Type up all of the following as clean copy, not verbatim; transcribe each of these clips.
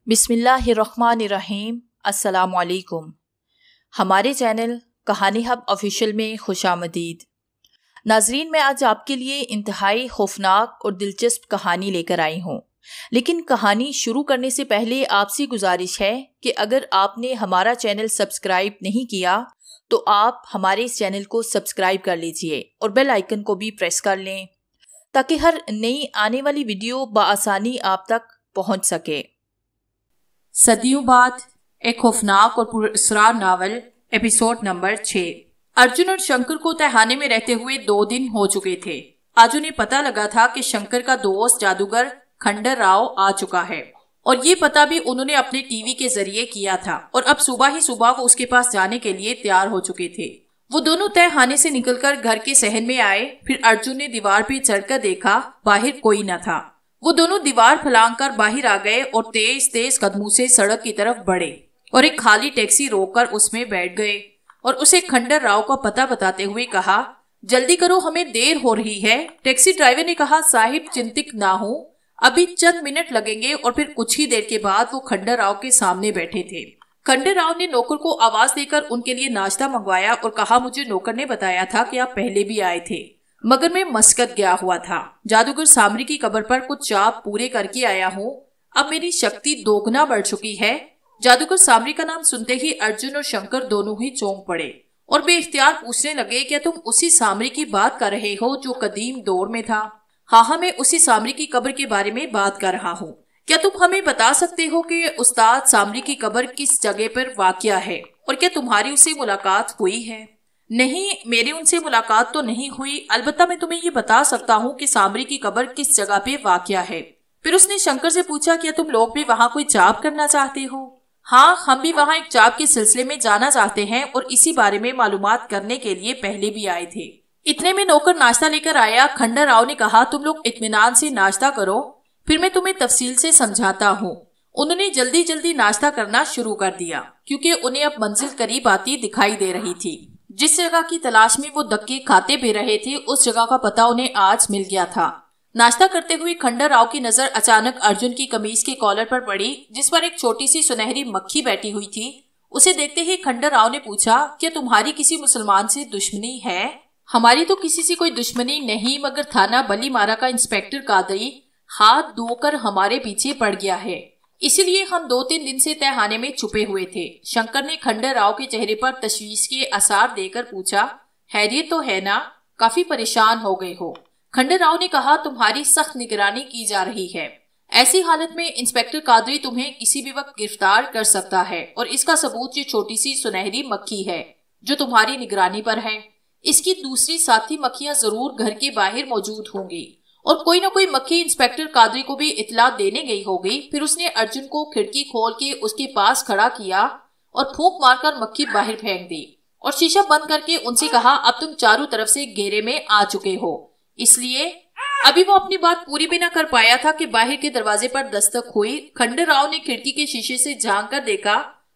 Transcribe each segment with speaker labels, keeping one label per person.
Speaker 1: बिस्मिल्लाहिर्रहमानिर्रहीम। अस्सलामुअलैकुम। हमारे चैनल कहानी हब ऑफिशियल में खुशामदीद। नाजरीन, मैं आज आपके लिए इंतहाई खौफनाक और दिलचस्प कहानी लेकर आई हूँ। लेकिन कहानी शुरू करने से पहले आपसे गुजारिश है कि अगर आपने हमारा चैनल सब्सक्राइब नहीं किया तो आप हमारे इस चैनल को सब्सक्राइब कर लीजिए और बेल आइकन को भी प्रेस कर लें ताकि हर नई आने वाली वीडियो बआसानी आप तक पहुँच सके।
Speaker 2: सदियों बाद एक खौफनाक और पुरअसरार नावल, एपिसोड नंबर 6। अर्जुन और शंकर को तहखाने में रहते हुए 2 दिन हो चुके थे। आज उन्हें पता लगा था कि शंकर का दोस्त जादूगर खंडर राव आ चुका है और ये पता भी उन्होंने अपने टीवी के जरिए किया था और अब सुबह ही सुबह वो उसके पास जाने के लिए तैयार हो चुके थे। वो दोनों तहखाने से निकलकर घर के सहन में आए। फिर अर्जुन ने दीवार पे चढ़कर देखा, बाहर कोई न था। वो दोनों दीवार फलांग कर बाहर आ गए और तेज तेज कदमों से सड़क की तरफ बढ़े और एक खाली टैक्सी रोककर उसमें बैठ गए और उसे खंडर राव का पता बताते हुए कहा, जल्दी करो, हमें देर हो रही है। टैक्सी ड्राइवर ने कहा, साहिब चिंतित ना हो, अभी चंद मिनट लगेंगे। और फिर कुछ ही देर के बाद वो खंडर राव के सामने बैठे थे। खंडर राव ने नौकर को आवाज देकर उनके लिए नाश्ता मंगवाया और कहा, मुझे नौकर ने बताया था कि आप पहले भी आए थे, मगर मैं मस्कत गया हुआ था। जादूगर सामरी की कब्र पर कुछ चाप पूरे करके आया हूँ। अब मेरी शक्ति दोगुना बढ़ चुकी है। जादूगर सामरी का नाम सुनते ही अर्जुन और शंकर दोनों ही चौंक पड़े और बेइख्तियार पूछने लगे, क्या तुम उसी सामरी की बात कर रहे हो जो कदीम दौर में था? हाँ, मैं उसी सामरी की कब्र के बारे में बात कर रहा हूँ। क्या तुम हमें बता सकते हो कि उस्ताद सामरी की कब्र किस जगह पर वाक़या है और क्या तुम्हारी उससे मुलाकात हुई है? नहीं, मेरी उनसे मुलाकात तो नहीं हुई, अलबत्ता मैं तुम्हें ये बता सकता हूँ कि सामरी की कब्र किस जगह पे वाक़या है। फिर उसने शंकर से पूछा, क्या तुम लोग भी वहाँ कोई चाप करना चाहते हो? हाँ, हम भी वहाँ एक चाप के सिलसिले में जाना चाहते हैं और इसी बारे में मालूमात करने के लिए पहले भी आए थे। इतने में नौकर नाश्ता लेकर आया। खंडर राव ने कहा, तुम लोग इत्मीनान से नाश्ता करो, फिर मैं तुम्हें तफसील से समझाता हूँ। उन्होंने जल्दी जल्दी नाश्ता करना शुरू कर दिया क्योंकि उन्हें अब मंजिल करीब आती दिखाई दे रही थी। जिस जगह की तलाश में वो धक्के खाते भी रहे थे, उस जगह का पता उन्हें आज मिल गया था। नाश्ता करते हुए खंडर राव की नजर अचानक अर्जुन की कमीज के कॉलर पर पड़ी, जिस पर एक छोटी सी सुनहरी मक्खी बैठी हुई थी। उसे देखते ही खंडर राव ने पूछा, क्या तुम्हारी किसी मुसलमान से दुश्मनी है? हमारी तो किसी से कोई दुश्मनी नहीं, मगर थाना बली मारा का इंस्पेक्टर कादरी हाथ धोकर हमारे पीछे पड़ गया है, इसीलिए हम 2-3 दिन से तहखाने में छुपे हुए थे। शंकर ने खंडर राव के चेहरे पर तशवीश के आसार देकर पूछा, हैरियत तो है ना? काफी परेशान हो गए हो? खंडर राव ने कहा, तुम्हारी सख्त निगरानी की जा रही है। ऐसी हालत में इंस्पेक्टर कादरी तुम्हें किसी भी वक्त गिरफ्तार कर सकता है और इसका सबूत ये छोटी सी सुनहरी मक्खी है जो तुम्हारी निगरानी पर है। इसकी दूसरी साथी मक्खियां जरूर घर के बाहर मौजूद होंगी और कोई ना कोई मक्खी इंस्पेक्टर कादरी को भी इतला देने गई होगी। फिर उसने अर्जुन को खिड़की खोल के उसके पास खड़ा किया और फूंक मारकर मक्खी बाहर फेंक दी और शीशा बंद करके उनसे कहा, अब तुम चारों तरफ से घेरे में आ चुके हो, इसलिए अभी वो अपनी बात पूरी भी न कर पाया था कि बाहर के दरवाजे पर दस्तक हुई। खंडर राव ने खिड़की के शीशे से झांक कर देखा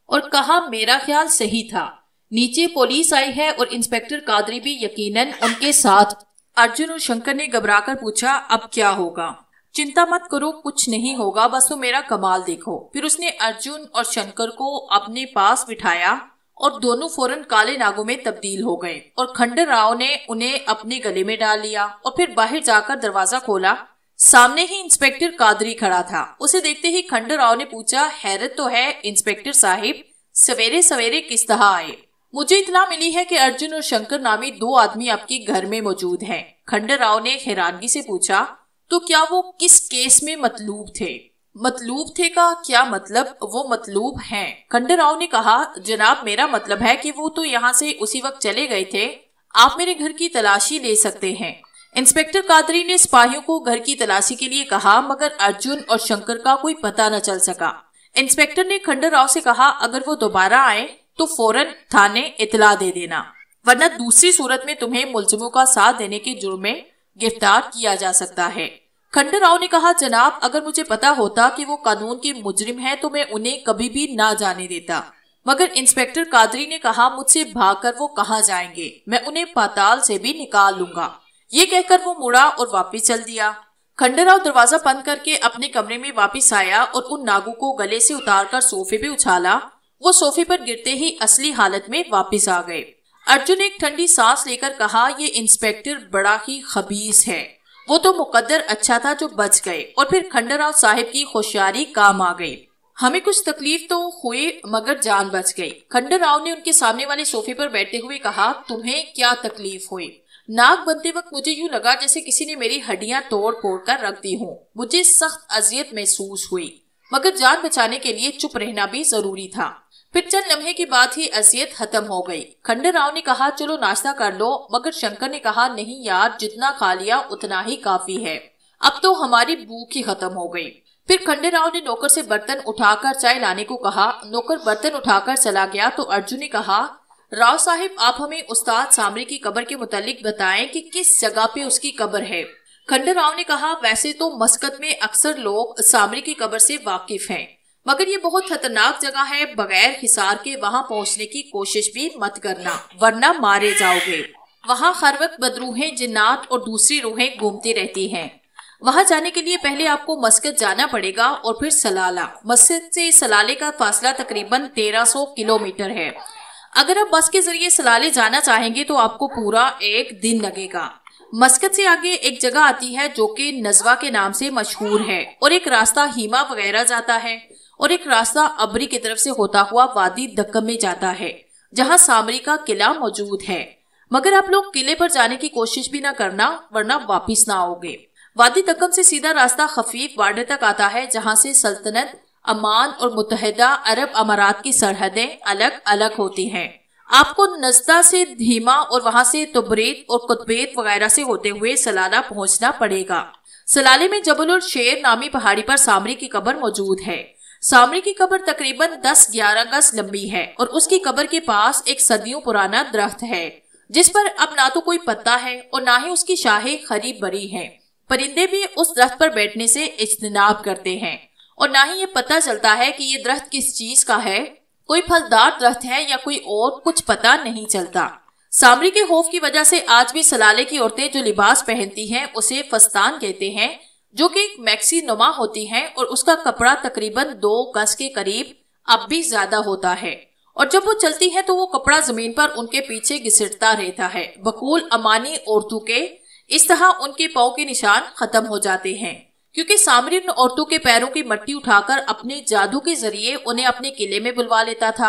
Speaker 2: और कहा, मेरा ख्याल सही था, नीचे पुलिस आई है और इंस्पेक्टर कादरी भी यकीनन उनके साथ। अर्जुन और शंकर ने घबराकर पूछा, अब क्या होगा? चिंता मत करो, कुछ नहीं होगा, बस तो मेरा कमाल देखो। फिर उसने अर्जुन और शंकर को अपने पास बिठाया और दोनों फौरन काले नागों में तब्दील हो गए और खंडर राव ने उन्हें अपने गले में डाल लिया और फिर बाहर जाकर दरवाजा खोला। सामने ही इंस्पेक्टर कादरी खड़ा था। उसे देखते ही खंडर राव ने पूछा, हैरत तो है इंस्पेक्टर साहिब, सवेरे सवेरे किस तरह आए? मुझे इत्तला मिली है कि अर्जुन और शंकर नामी 2 आदमी आपके घर में मौजूद हैं। खंडर राव ने हैरानगी से पूछा, तो क्या वो किस केस में मतलूब थे? मतलूब थे का क्या मतलब? वो मतलूब हैं। खंडर राव ने कहा, जनाब, मेरा मतलब है कि वो तो यहाँ से उसी वक्त चले गए थे, आप मेरे घर की तलाशी ले सकते हैं। इंस्पेक्टर कादरी ने सिपाहियों को घर की तलाशी के लिए कहा, मगर अर्जुन और शंकर का कोई पता न चल सका। इंस्पेक्टर ने खंडर राव से कहा, अगर वो दोबारा आए तो फौरन थाने इतला दे देना, वरना दूसरी सूरत में तुम्हें मुलजिमों का साथ देने के जुर्म में गिरफ्तार किया जा सकता है। खंडर राव ने कहा, जनाब, अगर मुझे पता होता कि वो कानून के मुजरिम हैं तो मैं उन्हें कभी भी ना जाने देता। मगर इंस्पेक्टर कादरी ने कहा, मुझसे भागकर वो कहाँ जाएंगे, मैं उन्हें पाताल से भी निकाल लूंगा। ये कहकर वो मुड़ा और वापस चल दिया। खंडराव दरवाजा बंद करके अपने कमरे में वापस आया और उन नागों को गले से उतारकर सोफे पे उछाला। वो सोफे पर गिरते ही असली हालत में वापस आ गए। अर्जुन एक ठंडी सांस लेकर कहा, ये इंस्पेक्टर बड़ा ही खबीस है। वो तो मुकद्दर अच्छा था जो बच गए और फिर खंडराव साहिब की होशियारी काम आ गई। हमें कुछ तकलीफ तो हुई मगर जान बच गई। खंडराव ने उनके सामने वाले सोफे पर बैठते हुए कहा, तुम्हें क्या तकलीफ हुई? नाक बनते वक्त मुझे यूं लगा जैसे किसी ने मेरी हड्डियां तोड़ फोड़ कर रख दी हों। मुझे सख्त अजियत महसूस हुई मगर जान बचाने के लिए चुप रहना भी जरूरी था। फिर चंद लम्हे के बाद ही अजियत खत्म हो गई। खंडराव ने कहा, चलो नाश्ता कर लो, मगर शंकर ने कहा, नहीं यार, जितना खा लिया उतना ही काफी है, अब तो हमारी भूख ही खत्म हो गई। फिर खंडराव ने नौकर से बर्तन उठाकर चाय लाने को कहा। नौकर बर्तन उठाकर चला गया तो अर्जुन ने कहा, राव साहिब, आप हमें उस्ताद सामरी की कब्र के मुतालिक बताएं कि किस जगह पे उसकी कब्र है। खंडराव ने कहा, वैसे तो मस्कत में अक्सर लोग सामरी की कब्र से वाकिफ हैं, मगर ये बहुत खतरनाक जगह है। बगैर हिसार के वहां पहुंचने की कोशिश भी मत करना, वरना मारे जाओगे। वहां हर वक्त बदरूहें, जिन्नात और दूसरी रूहें घूमती रहती हैं। वहां जाने के लिए पहले आपको मस्कत जाना पड़ेगा और फिर सलाला। मस्कत से सलाले का फासला तकरीबन 1300 किलोमीटर है। अगर आप बस के जरिए सलाले जाना चाहेंगे तो आपको पूरा एक दिन लगेगा। मस्कत से आगे एक जगह आती है जो कि नजवा के नाम से मशहूर है, और एक रास्ता हीमा वगैरह जाता है, और एक रास्ता अबरी की तरफ से होता हुआ वादी दक्कम में जाता है जहां सामरी का किला मौजूद है। मगर आप लोग किले पर जाने की कोशिश भी ना करना, वरना वापिस ना आओगे। वादी दक्कम से सीधा रास्ता खफीफ बॉर्डर तक आता है जहां से सल्तनत, अमान और मुत्तहिदा अरब अमारात की सरहदें अलग अलग होती हैं। आपको नजदा से धीमा और वहां से तुबरेत और कुतबेत वगैरह से होते हुए सलाला पहुंचना पड़ेगा। सलाले में जबल और शेर नामी पहाड़ी पर सामरी की कब्र मौजूद है। सामरी की कब्र तकरीबन 10-11 गज लंबी है और उसकी कब्र के पास एक सदियों पुराना दरख्त है जिस पर अब ना तो कोई पत्ता है और ना ही उसकी शाखें खरी बरी हैं। परिंदे भी उस दरख्त पर बैठने से इज्तिनाब करते हैं और ना ही ये पता चलता है कि ये दरख्त किस चीज का है, कोई फलदार दरख्त है या कोई और, कुछ पता नहीं चलता। सामरी के खौफ की वजह से आज भी सलाले की औरतें जो लिबास पहनती हैं उसे फस्तान कहते हैं, जो कि एक मैक्सी नुमा होती है और उसका कपड़ा तकरीबन 2 गज के करीब अब भी ज्यादा होता है, और जब वो चलती है तो वो कपड़ा जमीन पर उनके पीछे घिसटता रहता है। बकूल अमानी औरतों के इस तरह उनके पांव के निशान खत्म हो जाते हैं, क्योंकि सामरी उन औरतों के पैरों की मट्टी उठाकर अपने जादू के जरिए उन्हें अपने किले में बुलवा लेता था।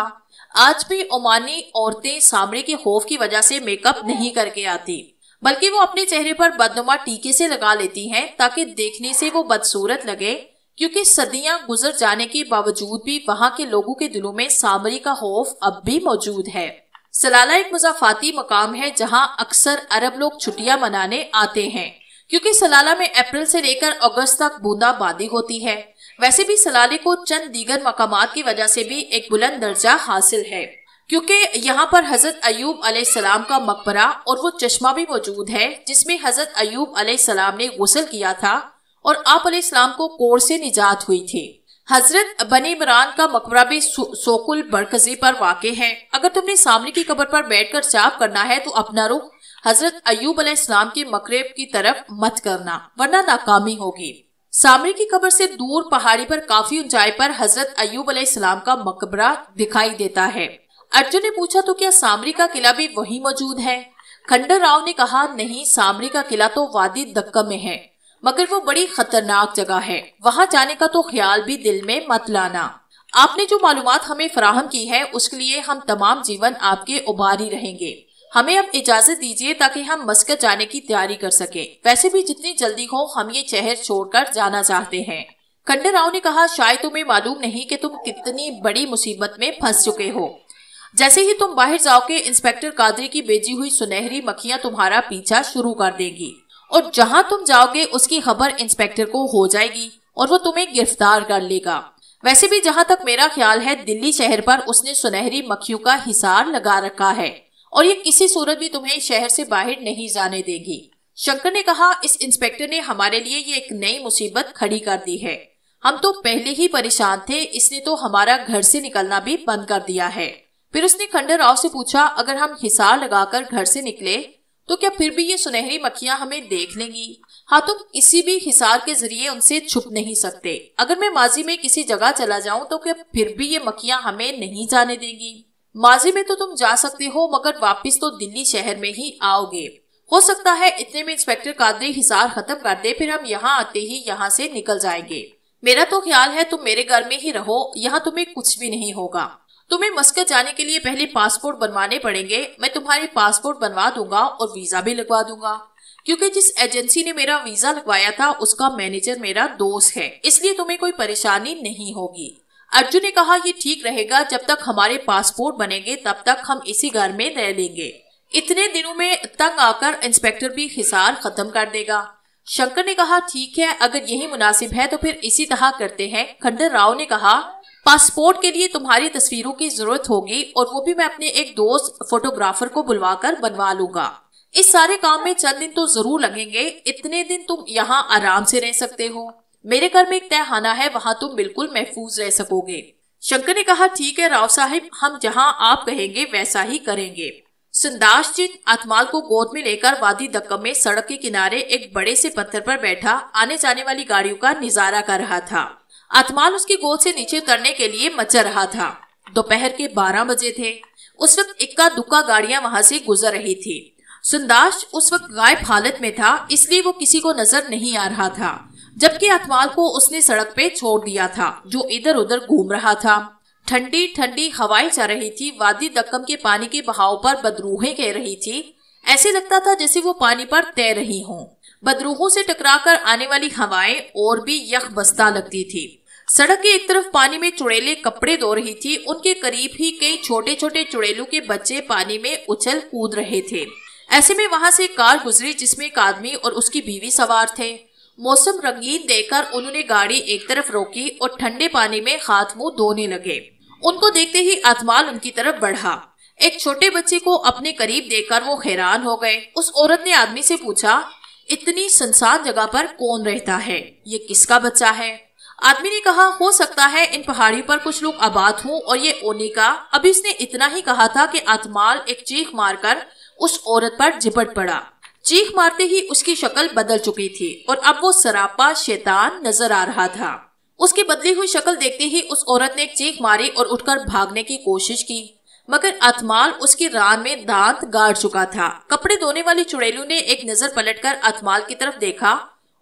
Speaker 2: आज भी ओमानी औरतें सामरी के खौफ की वजह से मेकअप नहीं करके आती, बल्कि वो अपने चेहरे पर बदनुमा टीके से लगा लेती हैं ताकि देखने से वो बदसूरत लगे, क्योंकि सदियां गुजर जाने के बावजूद भी वहां के लोगों के दिलों में सामरी का खौफ अब भी मौजूद है। सलाला एक मुज़ाफ़ाती मकाम है जहां अक्सर अरब लोग छुट्टियां मनाने आते हैं, क्योंकि सलाला में अप्रैल से लेकर अगस्त तक बूंदाबांदी होती है। वैसे भी सलाले को चंद दीगर मकामात की वजह से भी एक बुलंद दर्जा हासिल है, क्योंकि यहाँ पर हजरत अयूब अलैहिस्सलाम का मकबरा और वो चश्मा भी मौजूद है जिसमें हजरत अयूब अलैहिस्सलाम ने गुस्ल किया था और आप अलैहिस्सलाम को कोढ़ से निजात हुई थी। हजरत बनी इमरान का मकबरा भी सोकुल बरकजी पर वाक़े है। अगर तुमने सामने की कब्र पर बैठकर चाप करना है तो अपना रुख हजरत अयूब अलैहिस्सलाम के मकरेब की तरफ मत करना, वरना नाकामी होगी। सामरी की कब्र से दूर पहाड़ी पर काफी ऊंचाई पर हजरत अयूब अलैहिस्सलाम का मकबरा दिखाई देता है। अर्जुन ने पूछा, तो क्या सामरी का किला भी वहीं मौजूद है? खंडराव ने कहा, नहीं, सामरी का किला तो वादी दक्कम में है, मगर वो बड़ी खतरनाक जगह है, वहां जाने का तो ख्याल भी दिल में मत लाना। आपने जो मालूमात हमें फराहम की है उसके लिए हम तमाम जीवन आपके उबारी रहेंगे। हमें अब इजाजत दीजिए ताकि हम मस्कत जाने की तैयारी कर सके। वैसे भी जितनी जल्दी हो हम ये शहर छोड़कर जाना चाहते हैं। खंडराव ने कहा, शायद तुम्हें मालूम नहीं कि तुम कितनी बड़ी मुसीबत में फंस चुके हो। जैसे ही तुम बाहर जाओगे इंस्पेक्टर कादरी की भेजी हुई सुनहरी मक्खियां तुम्हारा पीछा शुरू कर देंगी, और जहां तुम जाओगे उसकी खबर इंस्पेक्टर को हो जाएगी और वो तुम्हें गिरफ्तार कर लेगा। वैसे भी जहां तक मेरा ख्याल है दिल्ली शहर पर उसने सुनहरी मक्खियों का हिसार लगा रखा है और ये किसी सूरत भी तुम्हें शहर से बाहर नहीं जाने देगी। शंकर ने कहा, इस इंस्पेक्टर ने हमारे लिए ये एक नई मुसीबत खड़ी कर दी है। हम तो पहले ही परेशान थे, इसने तो हमारा घर से निकलना भी बंद कर दिया है। फिर उसने खंडराव से पूछा, अगर हम हिसार लगाकर घर से निकले तो क्या फिर भी ये सुनहरी मक्खियां हमें देख लेंगी? हाँ, तुम किसी भी हिसार के जरिए उनसे छुप नहीं सकते। अगर मैं माजी में किसी जगह चला जाऊं तो क्या फिर भी ये मक्खियां हमें नहीं जाने देंगी? माजी में तो तुम जा सकते हो, मगर वापस तो दिल्ली शहर में ही आओगे। हो सकता है इतने में इंस्पेक्टर कादरी हिसार खत्म कर दे, फिर हम यहाँ आते ही यहाँ से निकल जाएंगे। मेरा तो ख्याल है तुम मेरे घर में ही रहो, यहाँ तुम्हें कुछ भी नहीं होगा। तुम्हें मस्कत जाने के लिए पहले पासपोर्ट बनवाने पड़ेंगे। मैं तुम्हारे पासपोर्ट बनवा दूंगा और वीजा भी लगवा दूंगा, क्योंकि जिस एजेंसी ने मेरा वीजा लगवाया था उसका मैनेजर मेरा दोस्त है, इसलिए तुम्हें कोई परेशानी नहीं होगी। अर्जुन ने कहा, ये ठीक रहेगा, जब तक हमारे पासपोर्ट बनेंगे तब तक हम इसी घर में रह लेंगे। इतने दिनों में तंग आकर इंस्पेक्टर भी हिसार खत्म कर देगा। शंकर ने कहा, ठीक है, अगर यही मुनासिब है तो फिर इसी तरह करते हैं। खंडर राव ने कहा, पासपोर्ट के लिए तुम्हारी तस्वीरों की जरूरत होगी और वो भी मैं अपने एक दोस्त फोटोग्राफर को बुलवाकर बनवा लूंगा। इस सारे काम में चंद दिन तो जरूर लगेंगे। इतने दिन तुम यहाँ आराम से रह सकते हो। मेरे घर में एक तहखाना है, वहाँ तुम बिल्कुल महफूज रह सकोगे। शंकर ने कहा, ठीक है राव साहिब, हम जहाँ आप कहेंगे वैसा ही करेंगे। संदाश जिन अतमाल को गोद में लेकर वादी दक्कम में सड़क के किनारे एक बड़े से पत्थर पर बैठा आने जाने वाली गाड़ियों का नजारा कर रहा था। अतमाल उसकी गोद से नीचे उतरने के लिए मचल रहा था। दोपहर के 12 बजे थे। उस वक्त इक्का दुक्का गाड़ियां वहां से गुजर रही थी। संदाश उस वक्त गायब हालत में था, इसलिए वो किसी को नजर नहीं आ रहा था, जबकि अतमाल को उसने सड़क पे छोड़ दिया था, जो इधर उधर घूम रहा था। ठंडी ठंडी हवाएं चल रही थी। वादी दक्कम के पानी के बहाव पर बदरूहें कह रही थी। ऐसे लगता था जैसे वो पानी पर तैर रही हों। बदरूहों से टकराकर आने वाली हवाएं और भी यकबस्ता लगती थी। सड़क के एक तरफ पानी में चुड़ैलें कपड़े धो रही थी। उनके करीब ही कई छोटे छोटे चुड़ैलों के बच्चे पानी में उछल कूद रहे थे। ऐसे में वहां से कार गुजरी जिसमें एक आदमी और उसकी बीवी सवार थे। मौसम रंगीन देखकर उन्होंने गाड़ी एक तरफ रोकी और ठंडे पानी में हाथ मुंह धोने लगे। उनको देखते ही अतमाल उनकी तरफ बढ़ा। एक छोटे बच्चे को अपने करीब देखकर वो हैरान हो गए। उस औरत ने आदमी से पूछा, इतनी सुनसान जगह पर कौन रहता है? ये किसका बच्चा है? आदमी ने कहा, हो सकता है इन पहाड़ियों पर कुछ लोग आबाद हों और ये उन्हीं का। अभी उसने इतना ही कहा था कि अतमाल एक चीख मारकर उस औरत पर झिपट पड़ा। चीख मारते ही उसकी शक्ल बदल चुकी थी और अब वो सरापा शैतान नजर आ रहा था। उसकी बदली हुई शक्ल देखते ही उस औरत ने एक चीख मारी और उठकर भागने की कोशिश की, मगर अतमाल उसकी रान में दांत गाड़ चुका था। कपड़े धोने वाली चुड़ैलों ने एक नजर पलटकर अतमाल की तरफ देखा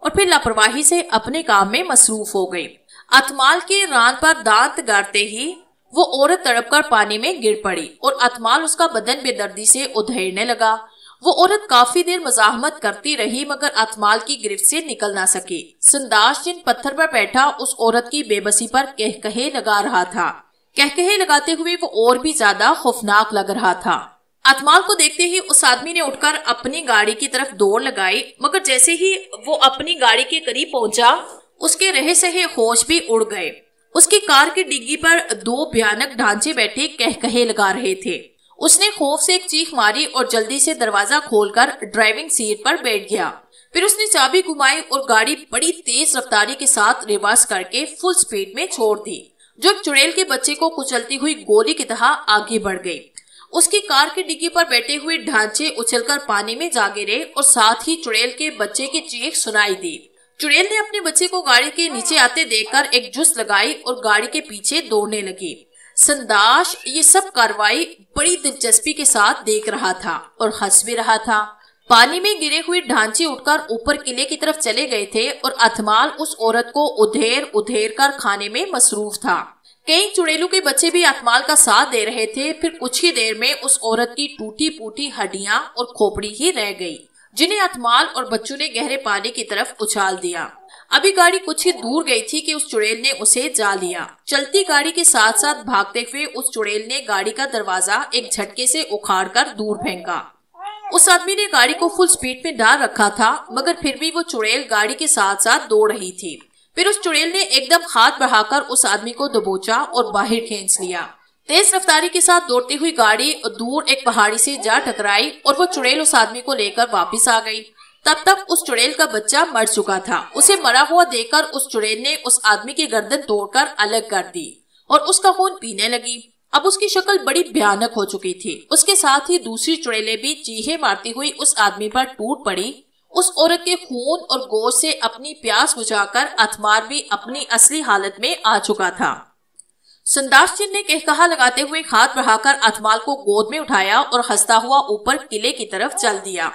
Speaker 2: और फिर लापरवाही से अपने काम में मसरूफ हो गई। अतमाल के रान पर दांत गाड़ते ही वो औरत तड़पकर पानी में गिर पड़ी और अतमाल उसका बदन बेदर्दी से उधेड़ने लगा। वो औरत काफी देर मजाहमत करती रही, मगर अतमाल की गिरफ्त से निकल ना सकी। संदाश जिन पत्थर पर बैठा उस औरत की बेबसी पर कहकहे लगा रहा था। कहकहे लगाते हुए वो और भी ज्यादा खौफनाक लग रहा था। अतमाल को देखते ही उस आदमी ने उठकर अपनी गाड़ी की तरफ दौड़ लगाई, मगर जैसे ही वो अपनी गाड़ी के करीब पहुंचा, उसके रहे सहे होश भी उड़ गए। उसकी कार की डिग्गी पर 2 भयानक ढांचे बैठे कहकहे लगा रहे थे। उसने खौफ से एक चीख मारी और जल्दी से दरवाजा खोलकर ड्राइविंग सीट पर बैठ गया। फिर उसने चाबी घुमाई और गाड़ी बड़ी तेज रफ्तारी के साथ रिवर्स करके फुल स्पीड में छोड़ दी, जो चुड़ैल के बच्चे को कुचलती हुई गोली की तरह आगे बढ़ गई। उसकी कार की डिग्गी पर बैठे हुए ढांचे उछलकर पानी में जा गिरे और साथ ही चुड़ैल के बच्चे की चीख सुनाई दी। चुड़ैल ने अपने बच्चे को गाड़ी के नीचे आते देखकर एक जुस्त लगाई और गाड़ी के पीछे दौड़ने लगी। संदाश ये सब कार्रवाई बड़ी दिलचस्पी के साथ देख रहा था और हंस भी रहा था। पानी में गिरे हुए ढांचे उठकर ऊपर किले की तरफ चले गए थे और अतमाल उस औरत को उधेर उधेर कर खाने में मसरूफ था। कई चुड़ैलों के बच्चे भी अतमाल का साथ दे रहे थे। फिर कुछ ही देर में उस औरत की टूटी फूटी हड्डियां और खोपड़ी ही रह गई, जिन्हें अतमाल और बच्चों ने गहरे पानी की तरफ उछाल दिया। अभी गाड़ी कुछ ही दूर गई थी कि उस चुड़ैल ने उसे जा लिया। चलती गाड़ी के साथ साथ भागते हुए उस चुड़ैल ने गाड़ी का दरवाजा एक झटके से उखाड़कर दूर फेंका। उस आदमी ने गाड़ी को फुल स्पीड में डाल रखा था, मगर फिर भी वो चुड़ैल गाड़ी के साथ साथ दौड़ रही थी। फिर उस चुड़ैल ने एकदम हाथ बढ़ाकर उस आदमी को दबोचा और बाहर खींच लिया। तेज रफ्तारी के साथ दौड़ती हुई गाड़ी दूर एक पहाड़ी से जा टकराई और वो चुड़ैल उस आदमी को लेकर वापस आ गई। तब तक उस चुड़ैल का बच्चा मर चुका था। उसे मरा हुआ देखकर उस चुड़ैल ने उस आदमी की गर्दन तोड़कर अलग कर दी और उसका खून पीने लगी। अब उसकी शक्ल बड़ी भयानक हो चुकी थी। उसके साथ ही दूसरी चुड़ैलें भी चीखे मारती हुई उस आदमी पर टूट पड़ी। उस औरत के खून और गोश्त से अपनी प्यास बुझाकर अथमार भी अपनी असली हालत में आ चुका था। संदासचंद ने कहकहा लगाते हुए हाथ बढ़ाकर अथमाल को गोद में उठाया और हंसता हुआ ऊपर किले की तरफ चल दिया।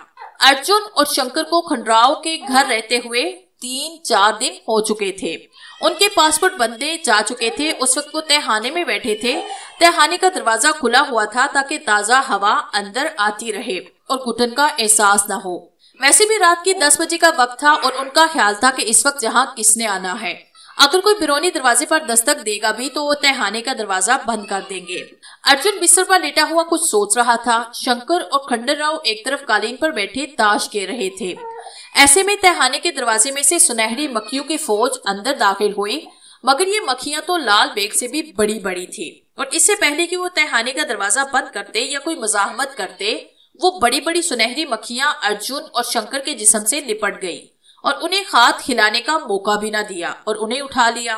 Speaker 2: अर्जुन और शंकर को खंडराव के घर रहते हुए 3-4 दिन हो चुके थे। उनके पासपोर्ट बनते जा चुके थे। उस वक्त वो तहखाने में बैठे थे। तहखाने का दरवाजा खुला हुआ था ताकि ताजा हवा अंदर आती रहे और घुटन का एहसास न हो। वैसे भी रात की 10 बजे का वक्त था और उनका ख्याल था कि इस वक्त यहाँ किसने आना है। अगर कोई बिरौनी दरवाजे पर दस्तक देगा भी तो वो तहखाने का दरवाजा बंद कर देंगे। अर्जुन बिस्तर पर लेटा हुआ कुछ सोच रहा था। शंकर और खंडरराव एक तरफ कालीन पर बैठे ताश खेल रहे थे। ऐसे में तहखाने के दरवाजे में से सुनहरी मक्खियों की फौज अंदर दाखिल हुई, मगर ये मक्खियां तो लाल बेग से भी बड़ी बड़ी थी और इससे पहले कि वो तहखाने का दरवाजा बंद करते या कोई मजाहमत करते, वो बड़ी बड़ी सुनहरी मक्खियां अर्जुन और शंकर के जिस्म से लिपट गई और उन्हें हाथ हिलाने का मौका भी न दिया और उन्हें उठा लिया।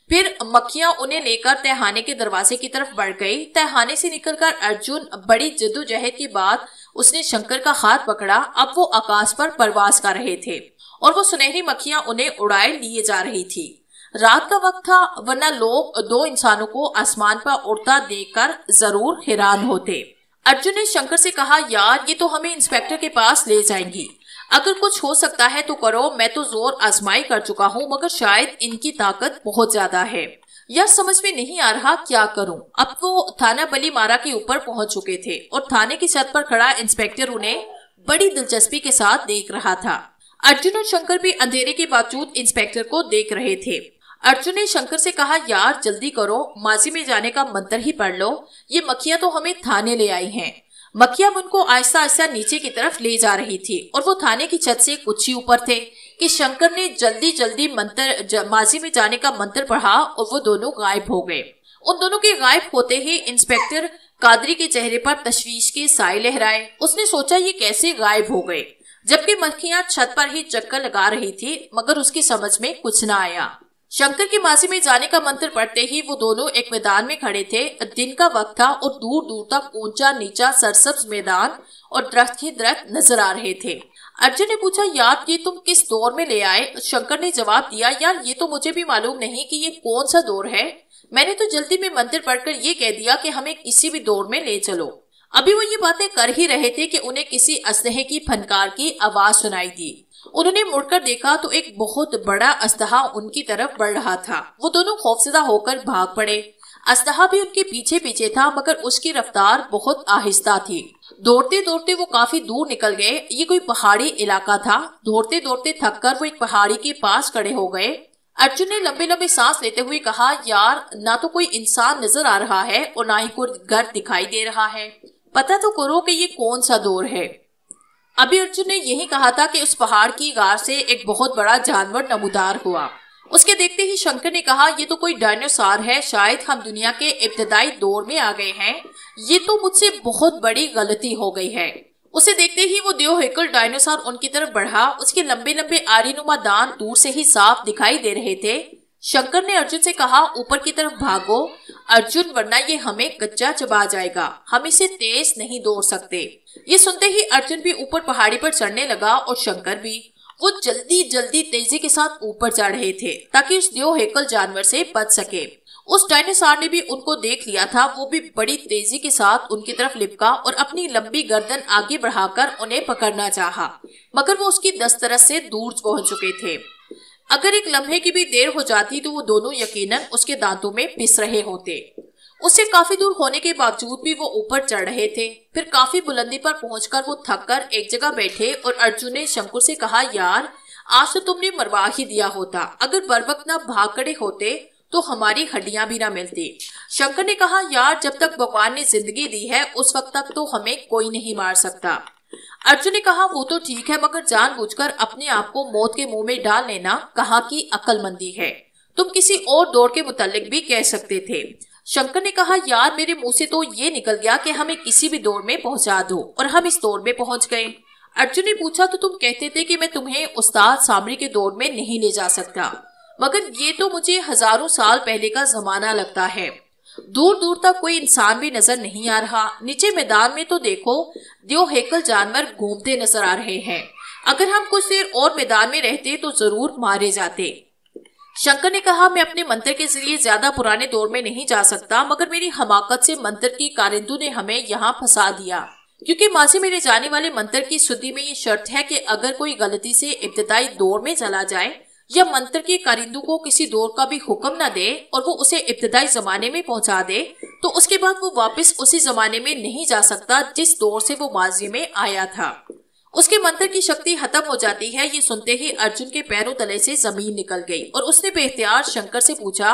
Speaker 2: फिर मक्खियां उन्हें लेकर तहखाने के दरवाजे की तरफ बढ़ गई। तहखाने से निकलकर अर्जुन बड़ी जद्दोजहद के बाद उसने शंकर का हाथ पकड़ा। अब वो आकाश पर परवास कर रहे थे और वो सुनहरी मक्खियां उन्हें उड़ाए लिए जा रही थी। रात का वक्त था, वरना लोग 2 इंसानों को आसमान पर उड़ता देखकर जरूर हैरान होते। अर्जुन ने शंकर से कहा, यार ये तो हमें इंस्पेक्टर के पास ले जाएंगी। अगर कुछ हो सकता है तो करो। मैं तो जोर आजमाई कर चुका हूँ, मगर शायद इनकी ताकत बहुत ज्यादा है। यार समझ में नहीं आ रहा क्या करूं। अब वो थाना बलीमारा के ऊपर पहुंच चुके थे और थाने की छत पर खड़ा इंस्पेक्टर उन्हें बड़ी दिलचस्पी के साथ देख रहा था। अर्जुन और शंकर भी अंधेरे के बावजूद इंस्पेक्टर को देख रहे थे। अर्जुन ने शंकर से कहा, यार जल्दी करो, माजी में जाने का मंत्र ही पढ़ लो। ये मक्खियां तो हमें थाने ले आई हैं। मक्खियां उनको आहिस्ता आहिस्ता नीचे की तरफ ले जा रही थी और वो थाने की छत से कुछ ही ऊपर थे कि शंकर ने जल्दी जल्दी माजी में जाने का मंत्र पढ़ा और वो दोनों गायब हो गए। उन दोनों के गायब होते ही इंस्पेक्टर कादरी के चेहरे पर तशवीश के साए लहराए। उसने सोचा ये कैसे गायब हो गए, जबकि मक्खियां छत पर ही चक्कर लगा रही थी, मगर उसकी समझ में कुछ न आया। शंकर की माजी में जाने का मंत्र पढ़ते ही वो दोनों एक मैदान में खड़े थे। दिन का वक्त था और दूर दूर तक ऊंचा नीचा सरसब्ज मैदान और दरख्त ही दरख्त नजर आ रहे थे। अर्जुन ने पूछा, यार ये तुम किस दौर में ले आए? शंकर ने जवाब दिया, यार ये तो मुझे भी मालूम नहीं कि ये कौन सा दौर है। मैंने तो जल्दी में मंत्र पढ़कर ये कह दिया कि हमें किसी भी दौर में ले चलो। अभी वो ये बातें कर ही रहे थे कि उन्हें किसी असलहे की फनकार की आवाज सुनाई दी। उन्होंने मुड़कर देखा तो एक बहुत बड़ा अस्तहा उनकी तरफ बढ़ रहा था। वो दोनों खौफजदा होकर भाग पड़े। अस्तहा भी उनके पीछे पीछे था, मगर उसकी रफ्तार बहुत आहिस्ता थी। दौड़ते दौड़ते वो काफी दूर निकल गए। ये कोई पहाड़ी इलाका था। दौड़ते दौड़ते थक कर वो एक पहाड़ी के पास खड़े हो गए। अर्जुन ने लंबे लंबे सांस लेते हुए कहा, यार ना तो कोई इंसान नजर आ रहा है और ना ही कोई घर दिखाई दे रहा है। पता तो करो कि ये कौन सा दौर है। अभी अर्जुन ने यही कहा था कि उस पहाड़ की गार से एक बहुत बड़ा जानवर नमूदार हुआ। उसके देखते ही शंकर ने कहा, ये तो कोई डायनासोर है। शायद हम दुनिया के इब्तदाई दौर में आ गए हैं। ये तो मुझसे बहुत बड़ी गलती हो गई है। उसे देखते ही वो देवहिकल डायनासोर उनकी तरफ बढ़ा। उसके लंबे लंबे आरीनुमा दांत दूर से ही साफ दिखाई दे रहे थे। शंकर ने अर्जुन से कहा, ऊपर की तरफ भागो अर्जुन, वरना ये हमें कच्चा चबा जाएगा। हम इसे तेज नहीं दौड़ सकते। ये सुनते ही अर्जुन भी ऊपर पहाड़ी पर चढ़ने लगा और शंकर भी। वो जल्दी जल्दी तेजी के साथ ऊपर चढ़ रहे थे ताकि उस देवहिकल जानवर से बच सके। उस डायनासोर ने भी उनको देख लिया था। वो भी बड़ी तेजी के साथ उनकी तरफ लिपका और अपनी लंबी गर्दन आगे बढ़ाकर उन्हें पकड़ना चाहा, मगर वो उसकी दस्तरस से दूर पहुंच चुके थे। अगर एक लम्हे की भी देर हो जाती तो वो दोनों यकीनन उसके दांतों में पिस रहे होते। उससे काफी दूर होने के बावजूद भी वो ऊपर चढ़ रहे थे। फिर काफी बुलंदी पर पहुंचकर वो थककर एक जगह बैठे और अर्जुन ने शंकर से कहा, यार आज तो तुमने मरवा ही दिया होता। अगर बरवक्त न भाग खड़े होते तो हमारी हड्डियां भी ना मिलती। शंकर ने कहा, यार जब तक भगवान ने जिंदगी दी है उस वक्त तक तो हमें कोई नहीं मार सकता। अर्जुन ने कहा, वो तो ठीक है, मगर जानबूझकर अपने आप को मौत के मुंह में डाल लेना कहाँ की अक्लमंदी है। तुम किसी और दौड़ के मुतालिक भी कह सकते थे। शंकर ने कहा, यार मेरे मुंह से तो ये निकल गया कि हमें किसी भी दौड़ में पहुंचा दो, और हम इस दौड़ में पहुंच गए। अर्जुन ने पूछा, तो तुम कहते थे कि मैं तुम्हें उस्ताद सामरी के दौड़ में नहीं ले जा सकता, मगर ये तो मुझे हजारों साल पहले का जमाना लगता है। दूर दूर तक कोई इंसान भी नजर नहीं आ रहा। नीचे मैदान में तो देखो, 2 हेकल जानवर घूमते नजर आ रहे हैं। अगर हम कुछ देर और मैदान में रहते तो जरूर मारे जाते। शंकर ने कहा, मैं अपने मंत्र के जरिए ज्यादा पुराने दौर में नहीं जा सकता, मगर मेरी हमाकत से मंत्र की कारिंदू ने हमें यहाँ फंसा दिया। क्योंकि माजी में ले जाने वाले मंत्र की शुद्धि में ये शर्त है कि अगर कोई गलती से इब्तिदाई दौर में चला जाए या मंत्र के कारिंदू को किसी दौर का भी हुक्म न दे और वो उसे इब्तिदाई जमाने में पहुंचा दे, तो उसके बाद वो वापस उसी जमाने में नहीं जा सकता जिस दौर से वो माजी में आया था। उसके मंत्र की शक्ति खत्म हो जाती है। ये सुनते ही अर्जुन के पैरों तले से जमीन निकल गई और उसने बेख्तियार शंकर से पूछा,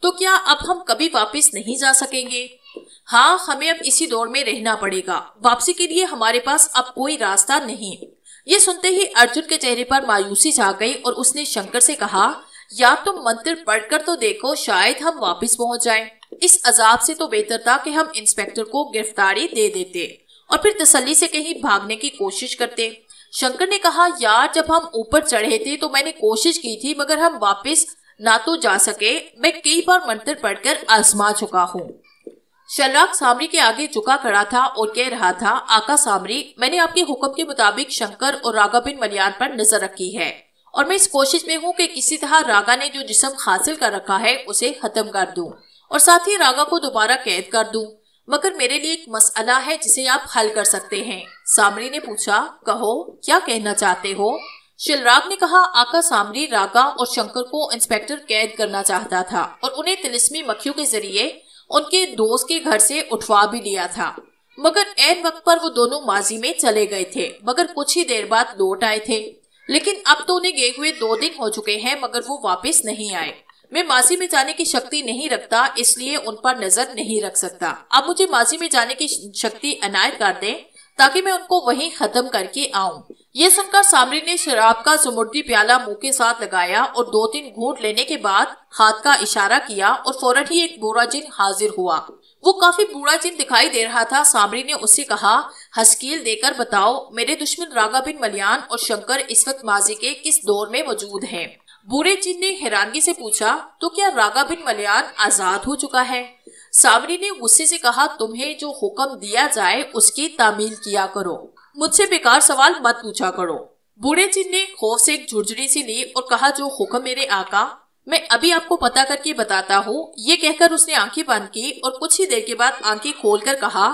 Speaker 2: तो क्या अब हम कभी वापस नहीं जा सकेंगे? हाँ, हमें अब इसी दौर में रहना पड़ेगा। वापसी के लिए हमारे पास अब कोई रास्ता नहीं। ये सुनते ही अर्जुन के चेहरे पर मायूसी छा गई और उसने शंकर से कहा, यार तुम मंत्र पढ़कर तो देखो, शायद हम वापस पहुंच जाएं। इस अजाब से तो बेहतर था कि हम इंस्पेक्टर को गिरफ्तारी दे देते और फिर तसल्ली से कहीं भागने की कोशिश करते। शंकर ने कहा, यार जब हम ऊपर चढ़े थे तो मैंने कोशिश की थी, मगर हम वापस ना तो जा सके। मैं कई बार मंत्र पढ़कर आजमा चुका हूँ। शल्लाक सामरी के आगे झुका खड़ा था और कह रहा था, आका सामरी, मैंने आपके हुक्म के मुताबिक शंकर और रागा बिन मलियान पर नजर रखी है और मैं इस कोशिश में हूँ कि किसी तरह रागा ने जो जिस्म हासिल कर रखा है उसे खत्म कर दूं और साथ ही रागा को दोबारा कैद कर दूं। मगर मेरे लिए एक मसला है जिसे आप हल कर सकते हैं। सामरी ने पूछा, कहो क्या कहना चाहते हो? शिलराग ने कहा, आका सामरी रागा और शंकर को इंस्पेक्टर कैद करना चाहता था और उन्हें तिलिस्मी मक्खियों के जरिए उनके दोस्त के घर से उठवा भी लिया था, मगर ऐन वक्त पर वो दोनों माजी में चले गए थे, मगर कुछ ही देर बाद लौट आए थे। लेकिन अब तो उन्हें गए हुए 2 दिन हो चुके हैं, मगर वो वापस नहीं आए। मैं माजी में जाने की शक्ति नहीं रखता, इसलिए उन पर नजर नहीं रख सकता। अब मुझे माजी में जाने की शक्ति अनायत कर दें ताकि मैं उनको वहीं खत्म करके आऊं। ये सुनकर सामरी ने शराब का जुमुर्दी प्याला मुंह के साथ लगाया और 2-3 घूंट लेने के बाद हाथ का इशारा किया और फौरन ही एक बूढ़ा जिन हाजिर हुआ। वो काफी बूढ़ा जिन दिखाई दे रहा था। सामरी ने उससे कहा, हस्कील देकर बताओ, मेरे दुश्मन रागा बिन मलियान और शंकर इस वक्त माजी के किस दौर में मौजूद हैं? बूढ़े जिन ने हैरानगी से पूछा, तो क्या रागा बिन मलियान आजाद हो चुका है? सावरी ने गुस्से से कहा, तुम्हें जो हुक्म दिया जाए उसकी तामील किया करो, मुझसे बेकार सवाल मत पूछा करो। बूढ़े जिन ने खौफ से एक झुरझुरी सी ली और कहा, जो हुक्म मेरे आका, मैं अभी आपको पता करके बताता हूँ। ये कहकर उसने आंखें बंद की और कुछ ही देर के बाद आंखें खोलकर कहा,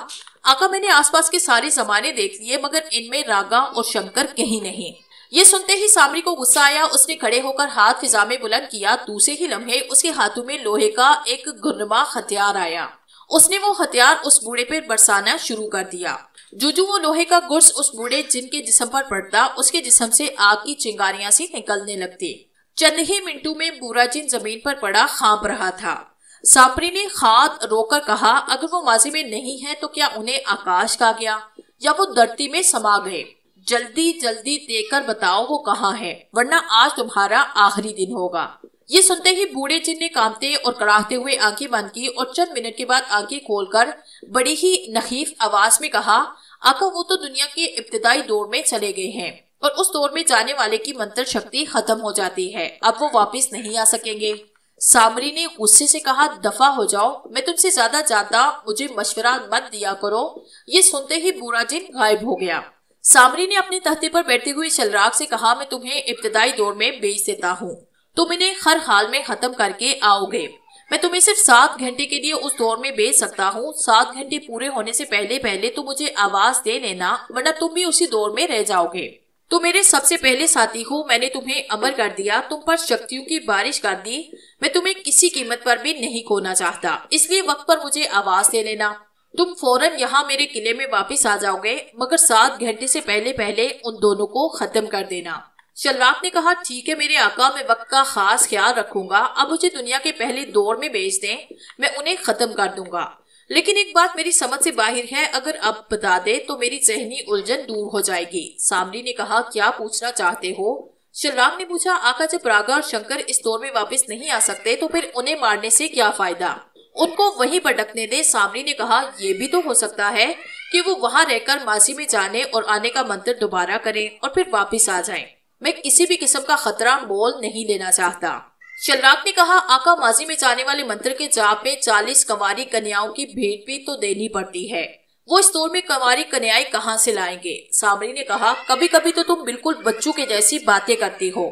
Speaker 2: आका मैंने आसपास के सारे जमाने देख लिए, मगर इनमें रागा और शंकर कहीं नहीं। ये सुनते ही सामरी को गुस्सा आया। उसने खड़े होकर हाथ फिजा में बुलंद किया। दूसरे ही लम्हे उसके हाथों में लोहे का एक गुर्रमा हथियार आया। उसने वो हथियार उस बूढ़े पर बरसाना शुरू कर दिया। जो वो लोहे का गुर्स उस बूढ़े जिन के जिस्म पर पड़ता, उसके जिस्म से आग की चिंगारियां सी निकलने लगती। चंद ही मिनटों में बूढ़ा जिन जमीन पर पड़ा कांप रहा था। सामरी ने हाथ रोकर कहा, अगर वो माजी में नहीं है तो क्या उन्हें आकाश खा गया या वो धरती में समा गए? जल्दी जल्दी देकर बताओ वो कहाँ है, वरना आज तुम्हारा आखिरी दिन होगा। ये सुनते ही बूढ़े जिन ने कांपते और कराहते हुए आंखें बंद की और चंद मिनट के बाद आंखें खोलकर बड़ी ही नखीफ आवाज में कहा, आका वो तो दुनिया के इब्तिदाई दौर में चले गए हैं और उस दौर में जाने वाले की मंत्र शक्ति खत्म हो जाती है, अब वो वापस नहीं आ सकेंगे। सामरी ने गुस्से से कहा, दफा हो जाओ, मैं तुमसे ज्यादा जानता, मुझे मशवरा मत दिया करो। ये सुनते ही बूढ़ा जिन गायब हो गया। सामरी ने अपने तख्ते पर बैठते हुए शलराग से कहा, मैं तुम्हें इब्तिदाई दौर में बेच देता हूँ, तुम इन्हें हर हाल में खत्म करके आओगे। मैं तुम्हें सिर्फ 7 घंटे के लिए उस दौर में बेच सकता हूँ। 7 घंटे पूरे होने से पहले पहले तो मुझे आवाज दे लेना, वरना तुम भी उसी दौर में रह जाओगे। तुम मेरे सबसे पहले साथी हो, मैंने तुम्हें अमर कर दिया, तुम पर शक्तियों की बारिश कर दी। मैं तुम्हें किसी कीमत पर भी नहीं खोना चाहता, इसलिए वक्त पर मुझे आवाज दे लेना। तुम फौरन यहाँ मेरे किले में वापस आ जाओगे, मगर 7 घंटे से पहले पहले उन दोनों को खत्म कर देना। शलराग ने कहा, ठीक है मेरे आका, मैं वक्त का खास ख्याल रखूंगा। अब मुझे दुनिया के पहले दौर में भेज दें, मैं उन्हें खत्म कर दूंगा। लेकिन एक बात मेरी समझ से बाहर है, अगर अब बता दे तो मेरी जहनी उलझन दूर हो जाएगी। सामरी ने कहा, क्या पूछना चाहते हो? शलराग ने पूछा, आका जब रागा और शंकर इस दौर में वापस नहीं आ सकते तो फिर उन्हें मारने से क्या फायदा, उनको वहीं भटकने दे। सामरी ने कहा, यह भी तो हो सकता है कि वो वहां रहकर माजी में जाने और आने का मंत्र दोबारा करें और फिर वापस आ जाएं। मैं किसी भी किस्म का खतरा मोल नहीं लेना चाहता। शलराग ने कहा, आका, माजी में जाने वाले मंत्र के जाप में 40 कंवारी कन्याओं की भेंट भी तो देनी पड़ती है। वो इस दौर में कंवारी कन्याएं कहाँ से लाएंगे? सामरी ने कहा, कभी कभी तो तुम बिल्कुल बच्चों के जैसी बातें करती हो।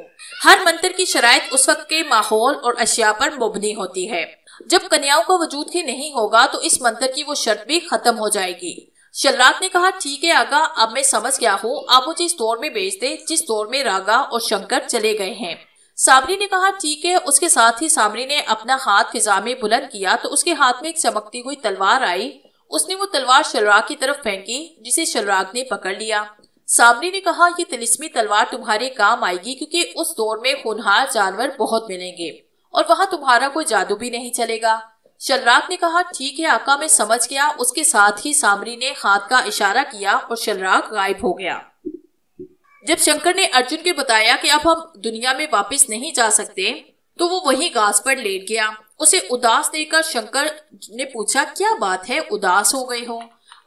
Speaker 2: हर मंत्र की शराइत उस वक्त के माहौल और अशिया पर मुबनी होती है। जब कन्याओं का वजूद ही नहीं होगा तो इस मंत्र की वो शर्त भी खत्म हो जाएगी। शलराग ने कहा, ठीक है आगा, अब मैं समझ गया हूँ। आप मुझे इस दौर में भेज दे जिस दौर में रागा और शंकर चले गए हैं। सामरी ने कहा, ठीक है। उसके साथ ही सामरी ने अपना हाथ फिजा में बुलंद किया तो उसके हाथ में एक चमकती हुई तलवार आई। उसने वो तलवार शलराग की तरफ फेंकी, जिसे शलराग ने पकड़ लिया। सामरी ने कहा, ये तिलिस्मी तलवार तुम्हारे काम आएगी, क्योंकि उस दौर में होनहार जानवर बहुत मिलेंगे और वहां तुम्हारा कोई जादू भी नहीं चलेगा। शलराग ने कहा, ठीक है आका, मैं समझ गया। उसके साथ ही सामरी ने हाथ का इशारा किया और शलराग गायब हो गया। जब शंकर ने अर्जुन के बताया कि अब हम दुनिया में वापस नहीं जा सकते, तो वो वही घास पर लेट गया। उसे उदास देखकर शंकर ने पूछा, क्या बात है, उदास हो गए हो?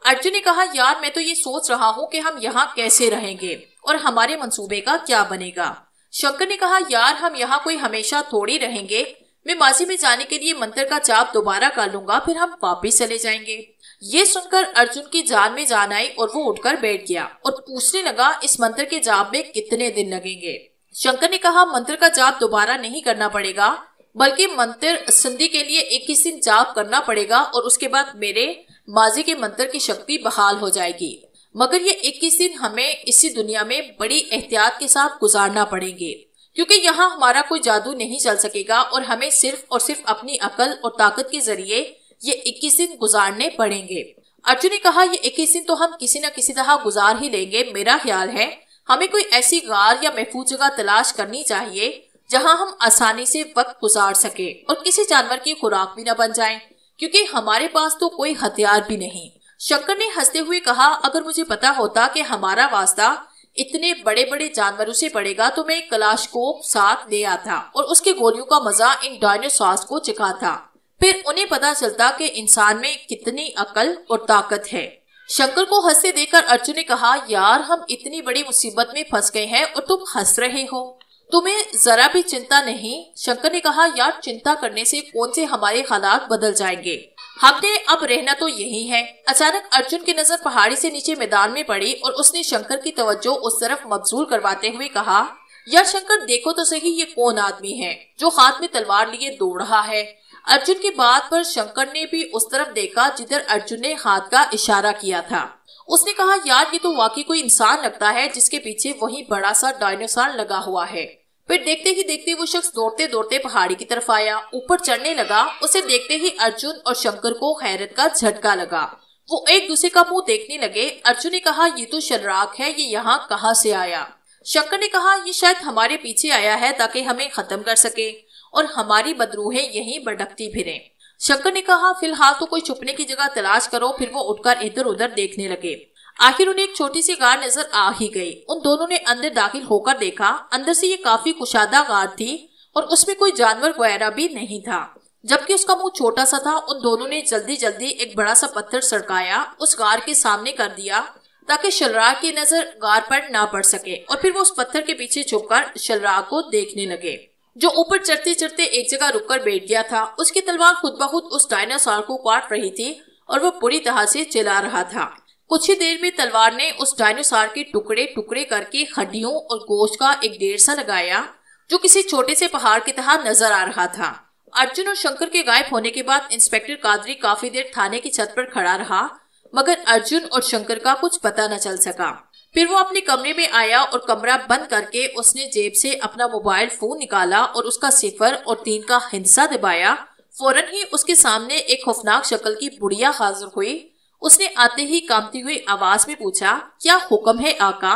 Speaker 2: अर्जुन ने कहा, यार मैं तो ये सोच रहा हूँ कि हम यहाँ कैसे रहेंगे और हमारे मंसूबे का क्या बनेगा। शंकर ने कहा, यार हम यहाँ कोई हमेशा थोड़ी रहेंगे। मैं माजी में जाने के लिए मंत्र का जाप दोबारा कर लूंगा, फिर हम वापिस चले जाएंगे। ये सुनकर अर्जुन की जान में जान आई और वो उठकर बैठ गया और पूछने लगा, इस मंत्र के जाप में कितने दिन लगेंगे? शंकर ने कहा, मंत्र का जाप दोबारा नहीं करना पड़ेगा, बल्कि मंत्र संधि के लिए 21 दिन जाप करना पड़ेगा और उसके बाद मेरे माजी के मंत्र की शक्ति बहाल हो जाएगी। मगर ये 21 दिन हमें इसी दुनिया में बड़ी एहतियात के साथ गुजारना पड़ेंगे, क्योंकि यहाँ हमारा कोई जादू नहीं चल सकेगा और हमें सिर्फ और सिर्फ अपनी अकल और ताकत के जरिए ये 21 दिन गुजारने पड़ेंगे। अर्जुन ने कहा, ये 21 दिन तो हम किसी न किसी तरह गुजार ही लेंगे। मेरा ख्याल है हमें कोई ऐसी गार या महफूज जगह तलाश करनी चाहिए जहां हम आसानी से वक्त गुजार सके और किसी जानवर की खुराक भी न बन जाएं, क्योंकि हमारे पास तो कोई हथियार भी नहीं। शंकर ने हंसते हुए कहा, अगर मुझे पता होता कि हमारा वास्ता इतने बड़े बड़े जानवरों से पड़ेगा तो मैं कलाशकोप साथ ले आता और उसके गोलियों का मजा इन डायनासोर्स को चखाता। फिर उन्हें पता चलता कि इंसान में कितनी अकल और ताकत है। शंकर को हंसते देखकर अर्जुन ने कहा, यार हम इतनी बड़ी मुसीबत में फंस गए हैं और तुम हंस रहे हो, तुम्हें जरा भी चिंता नहीं? शंकर ने कहा, यार चिंता करने से कौन से हमारे हालात बदल जाएंगे, हमने अब रहना तो यही है। अचानक अर्जुन की नजर पहाड़ी से नीचे मैदान में पड़ी और उसने शंकर की तवज्जो उस तरफ मबजूल करवाते हुए कहा, यार शंकर देखो तो सही, ये कौन आदमी है जो हाथ में तलवार लिए दौड़ रहा है? अर्जुन की बात पर शंकर ने भी उस तरफ देखा जिधर अर्जुन ने हाथ का इशारा किया था। उसने कहा, यार ये तो वाकई कोई इंसान लगता है जिसके पीछे वही बड़ा सा डायनासोर लगा हुआ है। फिर देखते ही देखते वो शख्स दौड़ते दौड़ते पहाड़ी की तरफ आया, ऊपर चढ़ने लगा। उसे देखते ही अर्जुन और शंकर को हैरत का झटका लगा। वो एक दूसरे का मुंह देखने लगे। अर्जुन ने कहा, ये तो शलराग है, ये यहाँ कहाँ से आया? शंकर ने कहा, ये शायद हमारे पीछे आया है ताकि हमें खत्म कर सके और हमारी बदरूहें यहीं भटकती फिरें। शंकर ने कहा, फिलहाल तो कोई छुपने की जगह तलाश करो। फिर वो उठकर इधर उधर देखने लगे। आखिर उन्हें एक छोटी सी गार नजर आ ही गई। उन दोनों ने अंदर दाखिल होकर देखा। अंदर से ये काफी कुशादा गार थी और उसमें कोई जानवर वगैरह भी नहीं था, जबकि उसका मुंह छोटा सा था। उन दोनों ने जल्दी जल्दी एक बड़ा सा पत्थर सड़काया, उस गार के सामने कर दिया ताकि शलराग की नजर गार पर ना पड़ सके, और फिर वो उस पत्थर के पीछे छुपकर शलराग को देखने लगे, जो ऊपर चढ़ते चढ़ते एक जगह रुककर बैठ गया था। उसकी तलवार खुद ब खुद उस डायनासोर को काट रही थी और वो पूरी तरह से चिल्ला रहा था। कुछ ही देर में तलवार ने उस डायनासोर के टुकड़े टुकड़े करके हड्डियों और गोश्त का एक ढेर सा लगाया, जो किसी छोटे से पहाड़ की तरह नजर आ रहा था। अर्जुन और शंकर के गायब होने के बाद इंस्पेक्टर कादरी काफी देर थाने की छत पर खड़ा रहा, मगर अर्जुन और शंकर का कुछ पता न चल सका। फिर वो अपने कमरे में आया और कमरा बंद करके उसने जेब से अपना मोबाइल फोन निकाला और उसका 0 और 3 का हिंसा दबाया। फौरन ही उसके सामने एक खौफनाक शक्ल की बुढ़िया हाजिर हुई। उसने आते ही कांपती हुई आवाज में पूछा, क्या हुक्म है आका?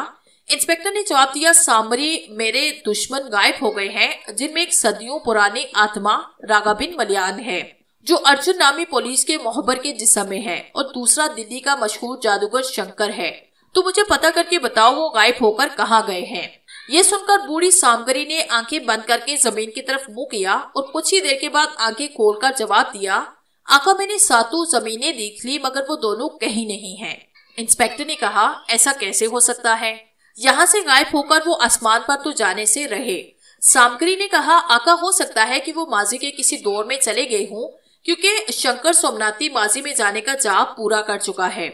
Speaker 2: इंस्पेक्टर ने जवाब दिया, सामरी, मेरे दुश्मन गायब हो गए हैं, जिनमें एक सदियों पुरानी आत्मा रागा बिन मलियान है, जो अर्जुन नामी पुलिस के मोहब्बर के जिस्म में है, और दूसरा दिल्ली का मशहूर जादूगर शंकर है। तो मुझे पता करके बताओ वो गायब होकर कहाँ गए हैं। ये सुनकर बूढ़ी सामगरी ने आंखें बंद करके जमीन की तरफ मुंह किया और कुछ ही देर के बाद आंखें खोलकर जवाब दिया, आका मैंने 7 जमीनें देख ली, मगर वो दोनों कहीं नहीं हैं। इंस्पेक्टर ने कहा, ऐसा कैसे हो सकता है? यहाँ से गायब होकर वो आसमान पर तो जाने से रहे, सामग्री ने कहा, आका हो सकता है कि वो माजी के किसी दौर में चले गए हों, क्योंकि शंकर सोमनाथी माजी में जाने का जाप पूरा कर चुका है।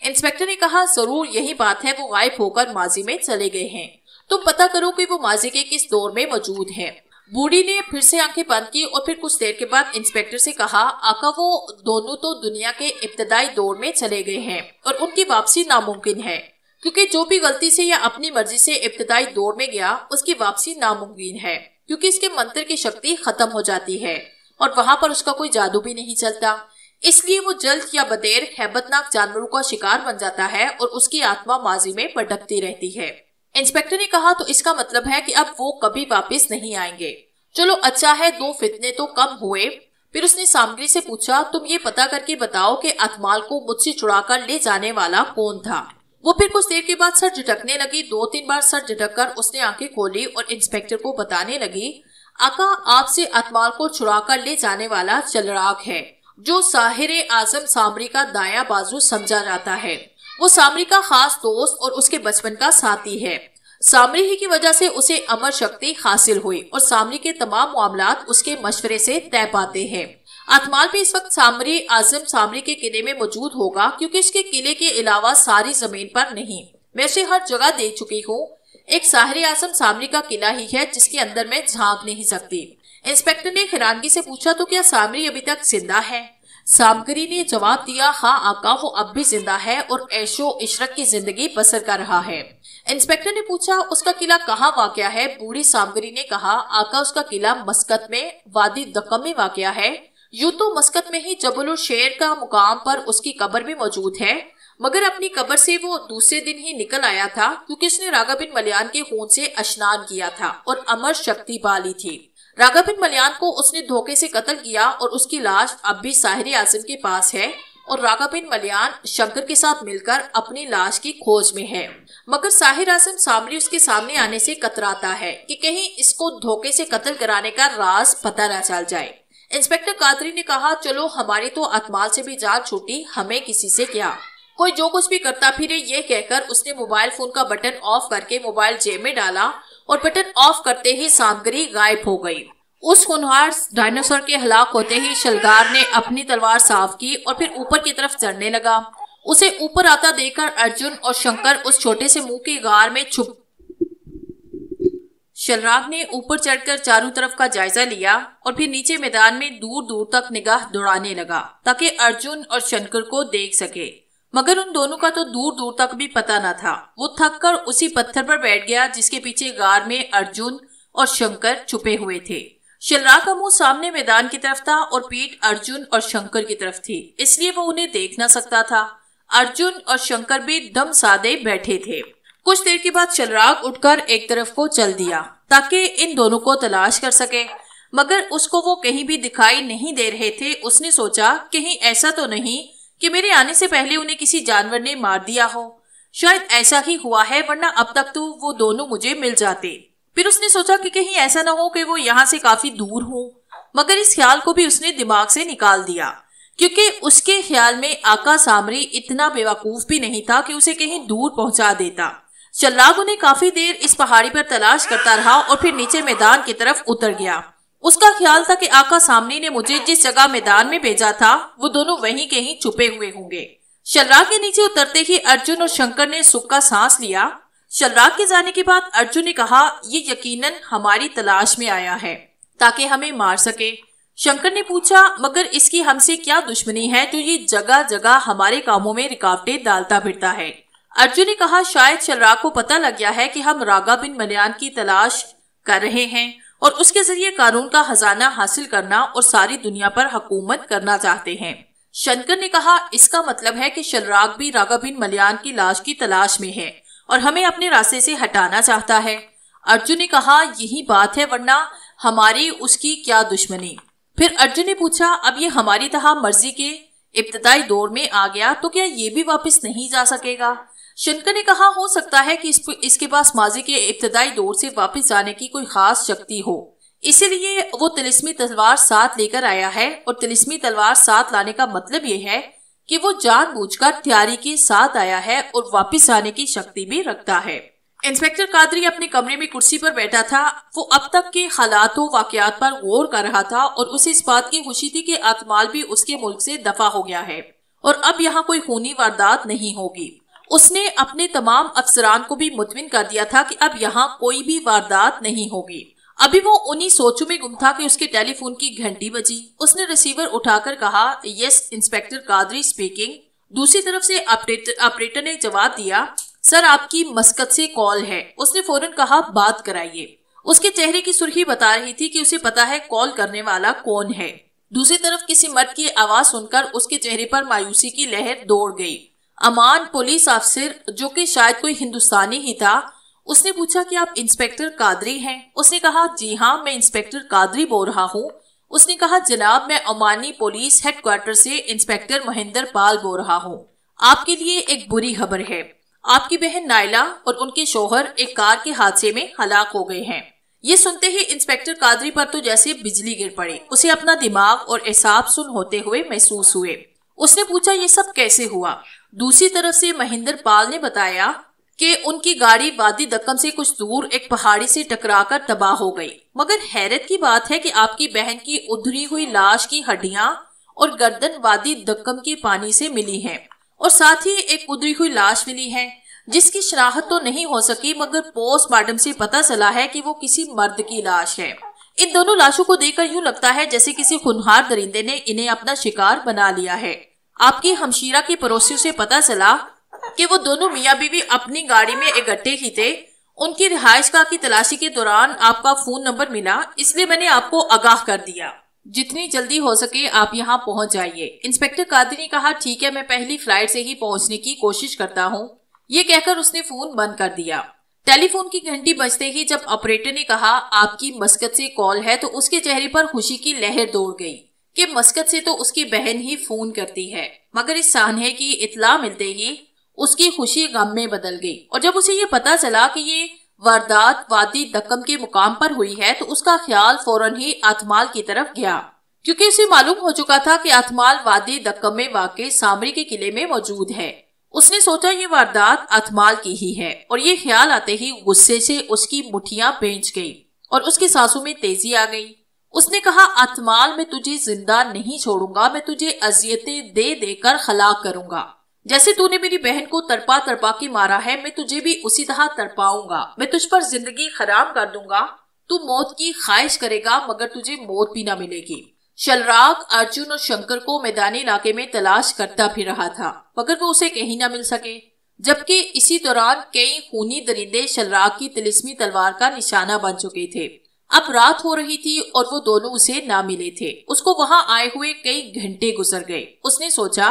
Speaker 2: इंस्पेक्टर ने कहा, जरूर यही बात है, वो गायब होकर माजी में चले गए हैं। तुम पता करो कि वो माजी के किस दौर में मौजूद है। बूढ़ी ने फिर से आंखें बंद की और फिर कुछ देर के बाद इंस्पेक्टर से कहा, आका वो दोनों तो दुनिया के इब्तदाई दौर में चले गए हैं और उनकी वापसी नामुमकिन है, क्योंकि जो भी गलती से या अपनी मर्जी से इब्तदाई दौर में गया उसकी वापसी नामुमकिन है, क्योंकि इसके मंत्र की शक्ति खत्म हो जाती है और वहां पर उसका कोई जादू भी नहीं चलता। इसलिए वो जल्द या बदेर हैबतनाक जानवरों का शिकार बन जाता है और उसकी आत्मा माजी में भटकती रहती है। इंस्पेक्टर ने कहा, तो इसका मतलब है कि अब वो कभी वापस नहीं आएंगे। चलो अच्छा है, 2 फितने तो कम हुए। फिर उसने सामग्री से पूछा, तुम ये पता करके बताओ कि अतमाल को मुझसे चुरा कर ले जाने वाला कौन था। वो फिर कुछ देर के बाद सर झटकने लगी। 2-3 बार सर झटक कर उसने आंखें खोली और इंस्पेक्टर को बताने लगी, आका आपसे अतमाल को चुरा कर ले जाने वाला चलराग है, जो साहिर आजम सामरी का दायां बाजू समझा जाता है। वो सामरी का खास दोस्त और उसके बचपन का साथी है। सामरी ही की वजह से उसे अमर शक्ति हासिल हुई और सामरी के तमाम मामलात उसके मशवरे से तय पाते हैं। अतमाल भी इस वक्त सामरी आजम सामरी के किले में मौजूद होगा, क्योंकि इसके किले के अलावा सारी जमीन पर नहीं। मैं इसे हर जगह देख चुकी हूँ। एक साहिर आजम सामरी का किला ही है जिसके अंदर मैं झांक नहीं सकती। इंस्पेक्टर ने हैरानगी से पूछा, तो क्या सामरी अभी तक जिंदा है? सामग्री ने जवाब दिया, हाँ आका, वो अब भी जिंदा है और ऐशो इशरत की जिंदगी बसर कर रहा है। इंस्पेक्टर ने पूछा, उसका किला कहाँ वाक़या है? बूढ़ी सामग्री ने कहा, आका उसका किला मस्कत में वादी दक्कम में वाक़या है। यूं तो मस्कत में ही जबल शेर का मुकाम पर उसकी कब्र भी मौजूद है, मगर अपनी कब्र से वो दूसरे दिन ही निकल आया था, क्योंकि उसने रागा बिन मलियान के खून से स्नान किया था और अमर शक्ति पाली थी। रागा बिन मलियान को उसने धोखे से कत्ल किया और उसकी लाश अब भी साहिर आजम के पास है और रागा बिन मलियान शंकर के साथ मिलकर अपनी लाश की खोज में है। मगर साहिर आजम सामरी उसके सामने आने से कतराता है कि कहीं इसको धोखे से कत्ल कराने का राज पता न चल जाए। इंस्पेक्टर कादरी ने कहा, चलो हमारी तो अतमाल से भी जान छूटी, हमें किसी से क्या, कोई जो कुछ भी करता फिरे। ये कहकर उसने मोबाइल फोन का बटन ऑफ करके मोबाइल जेब में डाला और बटन ऑफ करते ही सामग्री गायब हो गई। उस होनहार डायनासोर के हलाक होते ही शलगार ने अपनी तलवार साफ की और फिर ऊपर की तरफ चढ़ने लगा। उसे ऊपर आता देखकर अर्जुन और शंकर उस छोटे से मुंह के गार में छुप। शलराग ने ऊपर चढ़कर चारों तरफ का जायजा लिया और फिर नीचे मैदान में दूर दूर तक निगाह दौड़ाने लगा ताकि अर्जुन और शंकर को देख सके, मगर उन दोनों का तो दूर दूर तक भी पता न था। वो थककर उसी पत्थर पर बैठ गया जिसके पीछे गार में अर्जुन और शंकर छुपे हुए थे। शलराग का मुंह सामने मैदान की तरफ था और पीठ अर्जुन और शंकर की तरफ थी, इसलिए वो उन्हें देख न सकता था। अर्जुन और शंकर भी दम साधे बैठे थे। कुछ देर के बाद शलराग उठकर एक तरफ को चल दिया ताकि इन दोनों को तलाश कर सके, मगर उसको वो कहीं भी दिखाई नहीं दे रहे थे। उसने सोचा, कहीं ऐसा तो नहीं कि मेरे आने से पहले उन्हें किसी जानवर ने मार दिया हो। शायद ऐसा ही हुआ है, वरना अब तक तो वो दोनों मुझे मिल जाते। फिर उसने सोचा कि कहीं ऐसा ना हो कि वो यहाँ से काफी दूर हो, मगर इस ख्याल को भी उसने दिमाग से निकाल दिया, क्योंकि उसके ख्याल में आका सामरी इतना बेवकूफ भी नहीं था कि उसे कहीं दूर पहुंचा देता। शलराग उन्हें काफी देर इस पहाड़ी पर तलाश करता रहा और फिर नीचे मैदान की तरफ उतर गया। उसका ख्याल था कि आका सामरी ने मुझे जिस जगह मैदान में भेजा था वो दोनों वहीं कहीं छुपे हुए होंगे। शलराग के नीचे उतरते ही अर्जुन और शंकर ने सुख का सांस लिया। शलराग के जाने के बाद अर्जुन ने कहा, ये यकीनन हमारी तलाश में आया है ताकि हमें मार सके। शंकर ने पूछा, मगर इसकी हमसे क्या दुश्मनी है जो ये जगह जगह हमारे कामों में रुकावटें डालता फिरता है? अर्जुन ने कहा, शायद शलराग को पता लग गया है कि हम रागा बिन मलियान की तलाश कर रहे हैं और उसके जरिए कानून का खजाना हासिल करना और सारी दुनिया पर हुकूमत करना चाहते हैं। शंकर ने कहा, इसका मतलब है कि शलराग भी रागा बिन मलियान की लाश की तलाश में है और हमें अपने रास्ते से हटाना चाहता है। अर्जुन ने कहा, यही बात है, वरना हमारी उसकी क्या दुश्मनी। फिर अर्जुन ने पूछा, अब ये हमारी तरह मर्जी के इब्तदाई दौर में आ गया तो क्या ये भी वापस नहीं जा सकेगा? शंकर ने कहा, हो सकता है कि इसके पास माजी के इब्तदाई दौर से वापस जाने की कोई खास शक्ति हो, इसीलिए वो तिलिस्मी तलवार साथ लेकर आया है। और तिलिस्मी तलवार साथ लाने का मतलब ये है कि वो जानबूझकर तैयारी के साथ आया है और वापस आने की शक्ति भी रखता है। इंस्पेक्टर कादरी अपने कमरे में कुर्सी पर बैठा था। वो अब तक के हालातों वाकयात पर गौर कर रहा था और उसे इस बात की खुशी थी कि अतमाल भी उसके मुल्क से दफा हो गया है और अब यहाँ कोई खूनी वारदात नहीं होगी। उसने अपने तमाम अफसरान को भी मुतमिन कर दिया था कि अब यहाँ कोई भी वारदात नहीं होगी। अभी वो उन्हीं सोचों में गुम था कि उसके टेलीफोन की घंटी बजी। उसने रिसीवर उठाकर कहा, यस इंस्पेक्टर कादरी स्पीकिंग। दूसरी तरफ से ऑपरेटर ने जवाब दिया, सर आपकी मस्कत से कॉल है। उसने फौरन कहा, बात कराइए। उसके चेहरे की सुर्खी बता रही थी कि उसे पता है कॉल करने वाला कौन है। दूसरी तरफ किसी मर्द की आवाज सुनकर उसके चेहरे पर मायूसी की लहर दौड़ गई। अमान पुलिस अफसर, जो कि शायद कोई हिंदुस्तानी ही था, उसने पूछा कि आप इंस्पेक्टर कादरी हैं? उसने कहा, जी हाँ मैं इंस्पेक्टर कादरी बोल रहा हूँ। उसने कहा, जनाब मैं ओमानी पुलिस हेडक्वार्टर से इंस्पेक्टर महेंद्र पाल बोल रहा हूँ। आपके लिए एक बुरी खबर है। आपकी बहन नायला और उनके शोहर एक कार के हादसे में हलाक हो गए हैं। ये सुनते ही इंस्पेक्टर कादरी पर तो जैसे बिजली गिर पड़ी। उसे अपना दिमाग और एहसाब सुन होते हुए महसूस हुए। उसने पूछा, ये सब कैसे हुआ? दूसरी तरफ से महेंद्र पाल ने बताया कि उनकी गाड़ी वादी दक्कम से कुछ दूर एक पहाड़ी से टकराकर तबाह हो गई। मगर हैरत की बात है कि आपकी बहन की उधरी हुई लाश की हड्डियां और गर्दन वादी दक्कम के पानी से मिली हैं और साथ ही एक उधरी हुई लाश मिली है जिसकी शनाख्त तो नहीं हो सकी, मगर पोस्टमार्टम से पता चला है कि वो किसी मर्द की लाश है। इन दोनों लाशों को देखकर यूं लगता है जैसे किसी खूनखार दरिंदे ने इन्हें अपना शिकार बना लिया है। आपकी हमशीरा के पड़ोसियों से पता चला कि वो दोनों मियाँ बीवी अपनी गाड़ी में इकट्ठे ही थे। उनकी रिहाइशगाह की तलाशी के दौरान आपका फोन नंबर मिला, इसलिए मैंने आपको आगाह कर दिया। जितनी जल्दी हो सके आप यहाँ पहुँच जाइए। इंस्पेक्टर कादरी ने कहा, ठीक है मैं पहली फ्लाइट से ही पहुँचने की कोशिश करता हूँ। ये कहकर उसने फोन बंद कर दिया। टेलीफोन की घंटी बजते ही जब ऑपरेटर ने कहा, आपकी मस्कत से कॉल है, तो उसके चेहरे पर खुशी की लहर दौड़ गई कि मस्कत से तो उसकी बहन ही फोन करती है। मगर इस सान्हे की इत्ला मिलते ही उसकी खुशी गम में बदल गई और जब उसे ये पता चला कि ये वारदात वादी दक्कम के मुकाम पर हुई है तो उसका ख्याल फौरन ही अतमाल की तरफ गया, क्योंकि उसे मालूम हो चुका था कि अतमाल वादी दक्कम में वाक़ई सामरी के किले में मौजूद है। उसने सोचा ये वारदात अतमाल की ही है और ये ख्याल आते ही गुस्से से उसकी मुठियां पेंच गई और उसकी सांसों में तेजी आ गई। उसने कहा, अतमाल मैं तुझे जिंदा नहीं छोड़ूंगा, मैं तुझे अजियतें दे देकर हलाक करूंगा। जैसे तूने मेरी बहन को तड़पा तड़पा के मारा है, मैं तुझे भी उसी तरह तड़पाऊंगा। मैं तुझ पर जिंदगी खराब कर दूंगा। तू मौत की ख्वाहिश करेगा मगर तुझे मौत भी ना मिलेगी। शलराग अर्जुन और शंकर को मैदानी इलाके में तलाश करता फिर रहा था, मगर वो उसे कहीं ना मिल सके। जबकि इसी दौरान कई खूनी दरिंदे शलराग की तिलिस्मी तलवार का निशाना बन चुके थे। अब रात हो रही थी और वो दोनों उसे ना मिले थे। उसको वहां आए हुए कई घंटे गुजर गए। उसने सोचा,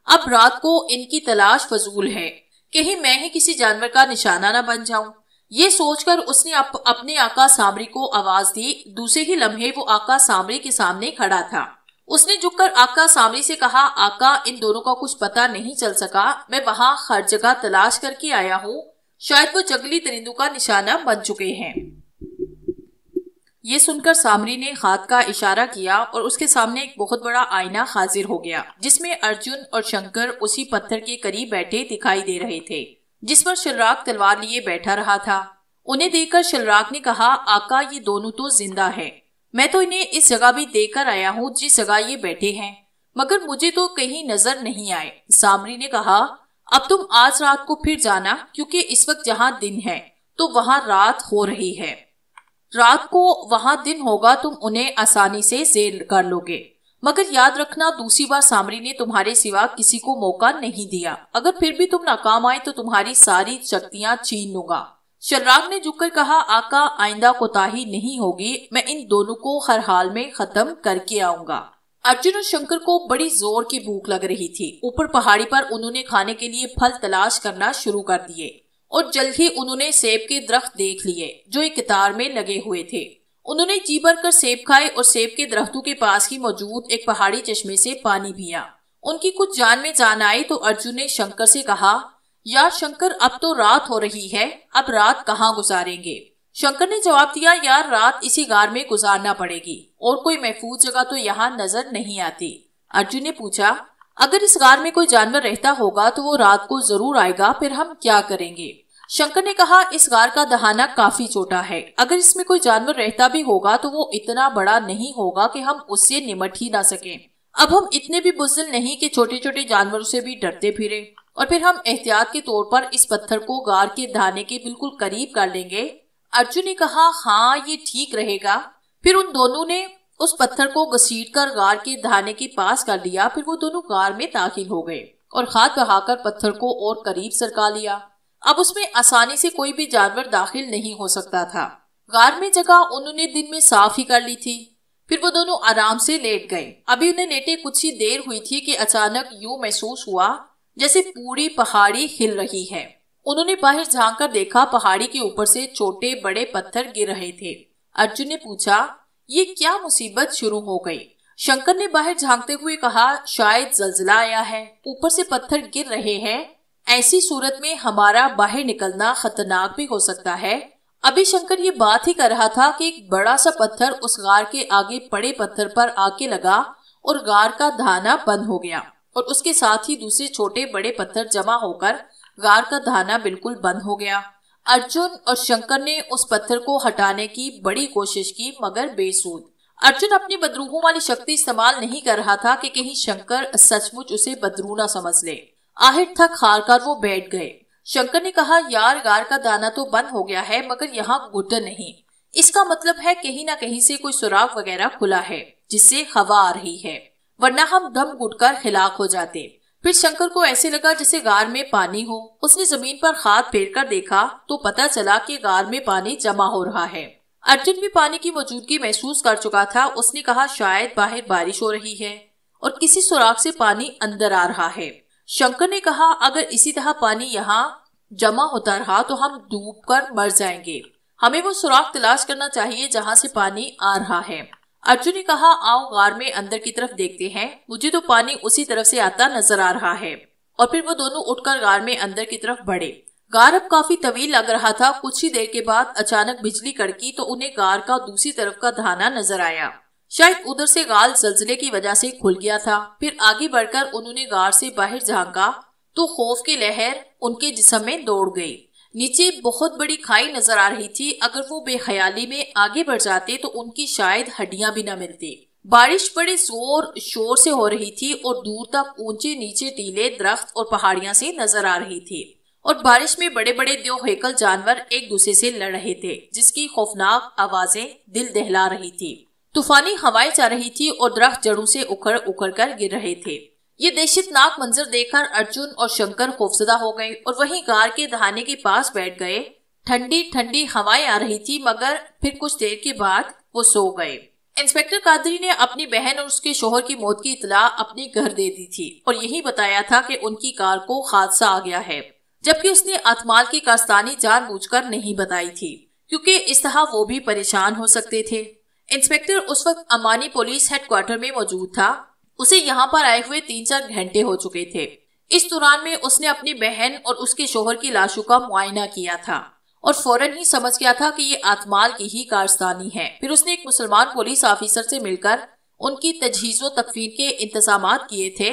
Speaker 2: अब रात को इनकी तलाश फजूल है, कहीं मैं ही किसी जानवर का निशाना ना बन जाऊं। ये सोचकर उसने अपने आका सामरी को आवाज दी। दूसरे ही लम्हे वो आका सामरी के सामने खड़ा था। उसने झुककर आका सामरी से कहा, आका इन दोनों का कुछ पता नहीं चल सका। मैं वहां हर जगह तलाश करके आया हूँ, शायद वो जंगली परिंदों का निशाना बन चुके हैं। ये सुनकर सामरी ने हाथ का इशारा किया और उसके सामने एक बहुत बड़ा आईना हाजिर हो गया, जिसमें अर्जुन और शंकर उसी पत्थर के करीब बैठे दिखाई दे रहे थे जिस पर शलराग तलवार लिए बैठा रहा था। उन्हें देखकर शलराग ने कहा, आका ये दोनों तो जिंदा है। मैं तो इन्हें इस जगह भी देखकर आया हूँ जिस जगह ये बैठे हैं, मगर मुझे तो कहीं नजर नहीं आए। सामरी ने कहा, अब तुम आज रात को फिर जाना, क्योंकि इस वक्त जहाँ दिन है तो वहाँ रात हो रही है। रात को वहाँ दिन होगा, तुम उन्हें आसानी से जेल कर लोगे। मगर याद रखना, दूसरी बार सामरी ने तुम्हारे सिवा किसी को मौका नहीं दिया। अगर फिर भी तुम नाकाम आए तो तुम्हारी सारी शक्तियां छीन लूंगा। शलराग ने झुककर कहा, आका आइंदा कोताही नहीं होगी, मैं इन दोनों को हर हाल में खत्म करके आऊंगा। अर्जुन और शंकर को बड़ी जोर की भूख लग रही थी। ऊपर पहाड़ी पर उन्होंने खाने के लिए फल तलाश करना शुरू कर दिए और जल्द ही उन्होंने सेब के दरख्त देख लिए जो एक कतार में लगे हुए थे। उन्होंने जी भर कर सेब खाए और सेब के दरख्तों के पास ही मौजूद एक पहाड़ी चश्मे से पानी पिया। उनकी कुछ जान में जान आई तो अर्जुन ने शंकर से कहा, यार शंकर अब तो रात हो रही है, अब रात कहाँ गुजारेंगे? शंकर ने जवाब दिया, यार रात इसी गार में गुजारना पड़ेगी और कोई महफूज जगह तो यहाँ नजर नहीं आती। अर्जुन ने पूछा, अगर इस गार में कोई जानवर रहता होगा तो वो रात को जरूर आएगा, फिर हम क्या करेंगे? शंकर ने कहा, इस गार का दहाना काफी छोटा है। अगर इसमें कोई जानवर रहता भी होगा तो वो इतना बड़ा नहीं होगा कि हम उससे निमट ही ना सकें। अब हम इतने भी बुज़दिल नहीं कि छोटे छोटे जानवरों से भी डरते फिरे। और फिर हम एहतियात के तौर पर इस पत्थर को गार के दहाने के बिल्कुल करीब कर लेंगे। अर्जुन ने कहा, हाँ ये ठीक रहेगा। फिर उन दोनों ने उस पत्थर को घसीटकर गार के दहाने के पास कर लिया। फिर वो दोनों गार में दाखिल हो गए और हाथ बढ़ाकर पत्थर को और करीब सरका लिया। अब उसमें आसानी से कोई भी जानवर दाखिल नहीं हो सकता था। गार में जगह उन्होंने दिन में साफ ही कर ली थी। फिर वो दोनों आराम से लेट गए। अभी उन्हें लेटे कुछ ही देर हुई थी कि अचानक यूं महसूस हुआ जैसे पूरी पहाड़ी हिल रही है। उन्होंने बाहर झांक कर देखा, पहाड़ी के ऊपर से छोटे बड़े पत्थर गिर रहे थे। अर्जुन ने पूछा, ये क्या मुसीबत शुरू हो गई? शंकर ने बाहर झांकते हुए कहा, शायद जल्जला आया है, ऊपर से पत्थर गिर रहे हैं। ऐसी सूरत में हमारा बाहर निकलना खतरनाक भी हो सकता है। अभी शंकर ये बात ही कर रहा था कि एक बड़ा सा पत्थर उस गार के आगे पड़े पत्थर पर आके लगा और गार का दहाना बंद हो गया और उसके साथ ही दूसरे छोटे बड़े पत्थर जमा होकर गार का दहाना बिल्कुल बंद हो गया। अर्जुन और शंकर ने उस पत्थर को हटाने की बड़ी कोशिश की मगर बेसूद। अर्जुन अपनी बदरूहों वाली शक्ति इस्तेमाल नहीं कर रहा था कि कहीं शंकर सचमुच उसे बदरू ना समझ ले। आखिर थक हार कर वो बैठ गए। शंकर ने कहा, यार गार का दाना तो बंद हो गया है मगर यहाँ घुटन नहीं। इसका मतलब है कहीं ना कहीं से कोई सुराख वगैरह खुला है जिससे हवा आ रही है, वरना हम दम घुटकर हिलाक हो जाते। फिर शंकर को ऐसे लगा जैसे गार में पानी हो। उसने जमीन पर हाथ फेर कर देखा तो पता चला कि गार में पानी जमा हो रहा है। अर्जुन भी पानी की मौजूदगी महसूस कर चुका था। उसने कहा, शायद बाहर बारिश हो रही है और किसी सुराख से पानी अंदर आ रहा है। शंकर ने कहा, अगर इसी तरह पानी यहाँ जमा होता रहा तो हम डूबकर मर जाएंगे। हमें वो सुराख तलाश करना चाहिए जहाँ से पानी आ रहा है। अर्जुन ने कहा, आओ गार में अंदर की तरफ देखते हैं। मुझे तो पानी उसी तरफ से आता नजर आ रहा है। और फिर वो दोनों उठकर गार में अंदर की तरफ बढ़े। गार अब काफी तवील लग रहा था। कुछ ही देर के बाद अचानक बिजली कड़की तो उन्हें गार का दूसरी तरफ का दहाना नजर आया। शायद उधर से गाल जल्जले की वजह से खुल गया था। फिर आगे बढ़कर उन्होंने गार से बाहर झांका तो खौफ की लहर उनके जिस्म में दौड़ गई। नीचे बहुत बड़ी खाई नजर आ रही थी। अगर वो बेख्याली में आगे बढ़ जाते तो उनकी शायद हड्डियां भी न मिलती। बारिश बड़े जोर शोर से हो रही थी और दूर तक ऊंचे नीचे टीले दरख्त और पहाड़ियां से नजर आ रही थी। और बारिश में बड़े बड़े दो हैकल जानवर एक दूसरे से लड़ रहे थे जिसकी खौफनाक आवाजें दिल दहला रही थी। तूफानी हवाएं चल रही थी और दरख्त जड़ों से उखड़ उखड़ कर गिर रहे थे। ये दहशतनाक मंजर देखकर अर्जुन और शंकर खौफजदा हो गए और वहीं गार के दहाने के पास बैठ गए। ठंडी ठंडी हवाएं आ रही थी मगर फिर कुछ देर के बाद वो सो गए। इंस्पेक्टर कादरी ने अपनी बहन और उसके शोहर की मौत की इतला अपने घर दे दी थी और यही बताया था कि उनकी कार को हादसा आ गया है, जबकि उसने अतमाल की कारस्तानी जानबूझकर नहीं बताई थी क्योंकि इस तरह वो भी परेशान हो सकते थे। इंस्पेक्टर उस वक्त अमानी पुलिस हेडक्वार्टर में मौजूद था। उसे यहाँ पर आए हुए 3-4 घंटे हो चुके थे। इस दौरान में उसने अपनी बहन और उसके शोहर की लाशों का मुआयना किया था और फौरन ही समझ गया था कि ये आतमाल की ही कारस्तानी है। फिर उसने एक मुसलमान पुलिस ऑफिसर से मिलकर उनकी तजहीज़ो तकफीन के इंतजामात किए थे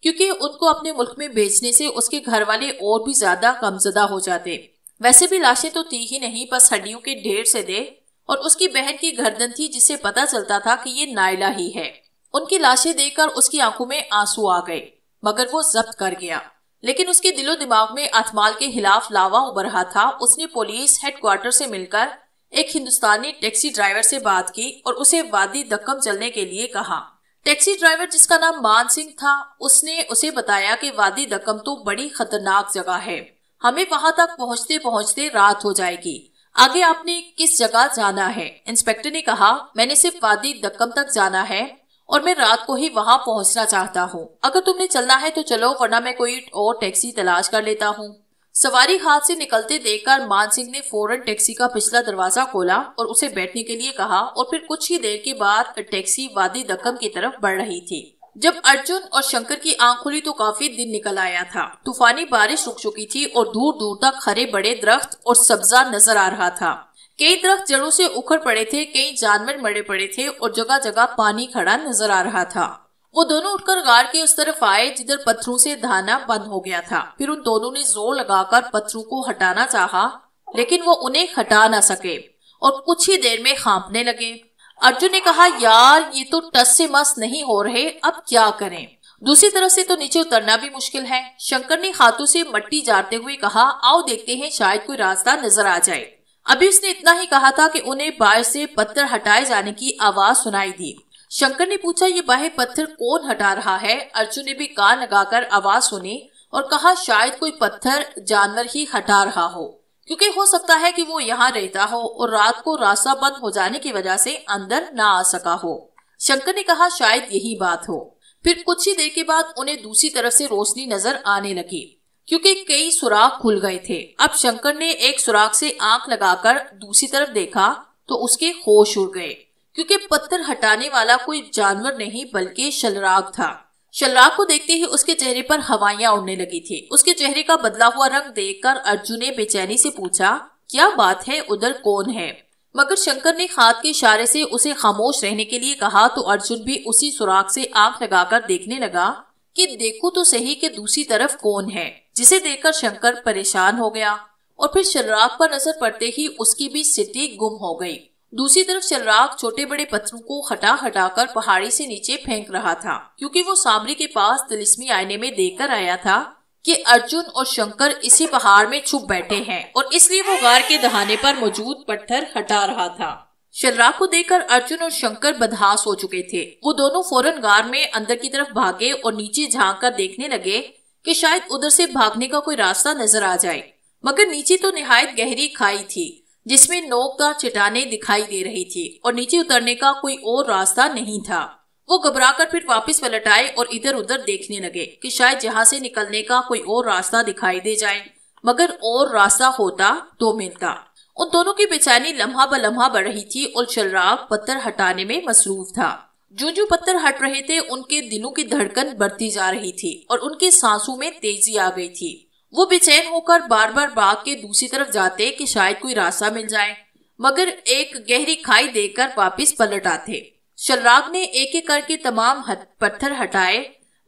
Speaker 2: क्योंकि उनको अपने मुल्क में भेजने से उसके घर वाले और भी ज्यादा गमजदा हो जाते। वैसे भी लाशें तो थी ही नहीं, बस हड्डियों के ढेर से दे और उसकी बहन की गर्दन थी जिससे पता चलता था कि ये नाइला ही है। उनकी लाशें देखकर उसकी आंखों में आंसू आ गए मगर वो जब्त कर गया। लेकिन उसके दिलो दिमाग में अतमाल के खिलाफ लावा उभर रहा था। उसने पुलिस हेडक्वार्टर से मिलकर एक हिंदुस्तानी टैक्सी ड्राइवर से बात की और उसे वादी दक्कम चलने के लिए कहा। टैक्सी ड्राइवर जिसका नाम मान सिंह था, उसने उसे बताया कि वादी दक्कम तो बड़ी खतरनाक जगह है, हमें वहां तक पहुंचते पहुंचते रात हो जाएगी। आगे आपने किस जगह जाना है? इंस्पेक्टर ने कहा, मैंने सिर्फ वादी दक्कम तक जाना है और मैं रात को ही वहां पहुंचना चाहता हूं। अगर तुमने चलना है तो चलो, वरना मैं कोई और टैक्सी तलाश कर लेता हूं। सवारी हाथ से निकलते देखकर मान सिंह ने फौरन टैक्सी का पिछला दरवाजा खोला और उसे बैठने के लिए कहा और फिर कुछ ही देर के बाद टैक्सी वादी दक्कम की तरफ बढ़ रही थी। जब अर्जुन और शंकर की आंख खुली तो काफी दिन निकल आया था। तूफानी बारिश रुक चुकी थी और दूर दूर तक हरे बड़े दरख्त और सब्जा नजर आ रहा था। कई दरख्त जड़ों से उखड़ पड़े थे, कई जानवर मरे पड़े थे और जगह जगह पानी खड़ा नजर आ रहा था। वो दोनों उठकर गार के उस तरफ आए जिधर पत्थरों से धाना बंद हो गया था। फिर उन दोनों ने जोर लगाकर पत्थरों को हटाना चाहा, लेकिन वो उन्हें हटा ना सके और कुछ ही देर में कांपने लगे। अर्जुन ने कहा, यार ये तो टस से मस नहीं हो रहे, अब क्या करें। दूसरी तरफ से तो नीचे उतरना भी मुश्किल है। शंकर ने हाथों से मट्टी जारते हुए कहा, आओ देखते हैं, शायद कोई रास्ता नजर आ जाए। अभी उसने इतना ही कहा था कि उन्हें बाहर से पत्थर हटाए जाने की आवाज सुनाई दी। शंकर ने पूछा, ये बाहर पत्थर कौन हटा रहा है। अर्जुन ने भी कान लगाकर आवाज सुनी और कहा, शायद कोई पत्थर जानवर ही हटा रहा हो, क्योंकि हो सकता है कि वो यहाँ रहता हो और रात को रास्ता बंद हो जाने की वजह से अंदर ना आ सका हो। शंकर ने कहा, शायद यही बात हो। फिर कुछ ही देर के बाद उन्हें दूसरी तरफ से रोशनी नजर आने लगी, क्योंकि कई सुराख खुल गए थे। अब शंकर ने एक सुराख से आंख लगाकर दूसरी तरफ देखा तो उसके होश उड़ गए, क्योंकि पत्थर हटाने वाला कोई जानवर नहीं बल्कि शलराग था। शलराग को देखते ही उसके चेहरे पर हवाइयां उड़ने लगी थी। उसके चेहरे का बदला हुआ रंग देखकर अर्जुन ने बेचैनी से पूछा, क्या बात है, उधर कौन है। मगर शंकर ने हाथ के इशारे से उसे खामोश रहने के लिए कहा तो अर्जुन भी उसी सुराग से आंख लगाकर देखने लगा कि देखो तो सही कि दूसरी तरफ कौन है, जिसे देखकर शंकर परेशान हो गया और फिर शलराग पर नजर पड़ते ही उसकी भी स्थिति गुम हो गई। दूसरी तरफ शलराग छोटे बड़े पत्थरों को हटा हटाकर पहाड़ी से नीचे फेंक रहा था, क्योंकि वो सामरी के पास तिलिस्मी आईने में देखकर आया था कि अर्जुन और शंकर इसी पहाड़ में छुप बैठे हैं और इसलिए वो गार के दहाने पर मौजूद पत्थर हटा रहा था। शलराग को देखकर अर्जुन और शंकर बदहास हो चुके थे। वो दोनों फौरन गार में अंदर की तरफ भागे और नीचे झांक कर देखने लगे कि शायद उधर से भागने का कोई रास्ता नजर आ जाए। मगर नीचे तो निहायत गहरी खाई थी, जिसमें नोकदार चट्टानें दिखाई दे रही थी और नीचे उतरने का कोई और रास्ता नहीं था। वो घबराकर फिर वापस पलट आए और इधर उधर देखने लगे कि शायद यहाँ से निकलने का कोई और रास्ता दिखाई दे जाए, मगर और रास्ता होता तो मिलता। उन दोनों की बेचैनी लम्हा ब लम्हा बढ़ रही थी और शलराग पत्थर हटाने में मसरूफ था। जो पत्थर हट रहे थे उनके दिलों की धड़कन बढ़ती जा रही थी और उनके सांसों में तेजी आ गई थी। वो बेचैन होकर बार बार बाग के दूसरी तरफ जाते कि शायद कोई रास्ता मिल जाए, मगर एक गहरी खाई देखकर वापस पलट आते। शलराग ने एक एक करके तमाम पत्थर हटाए,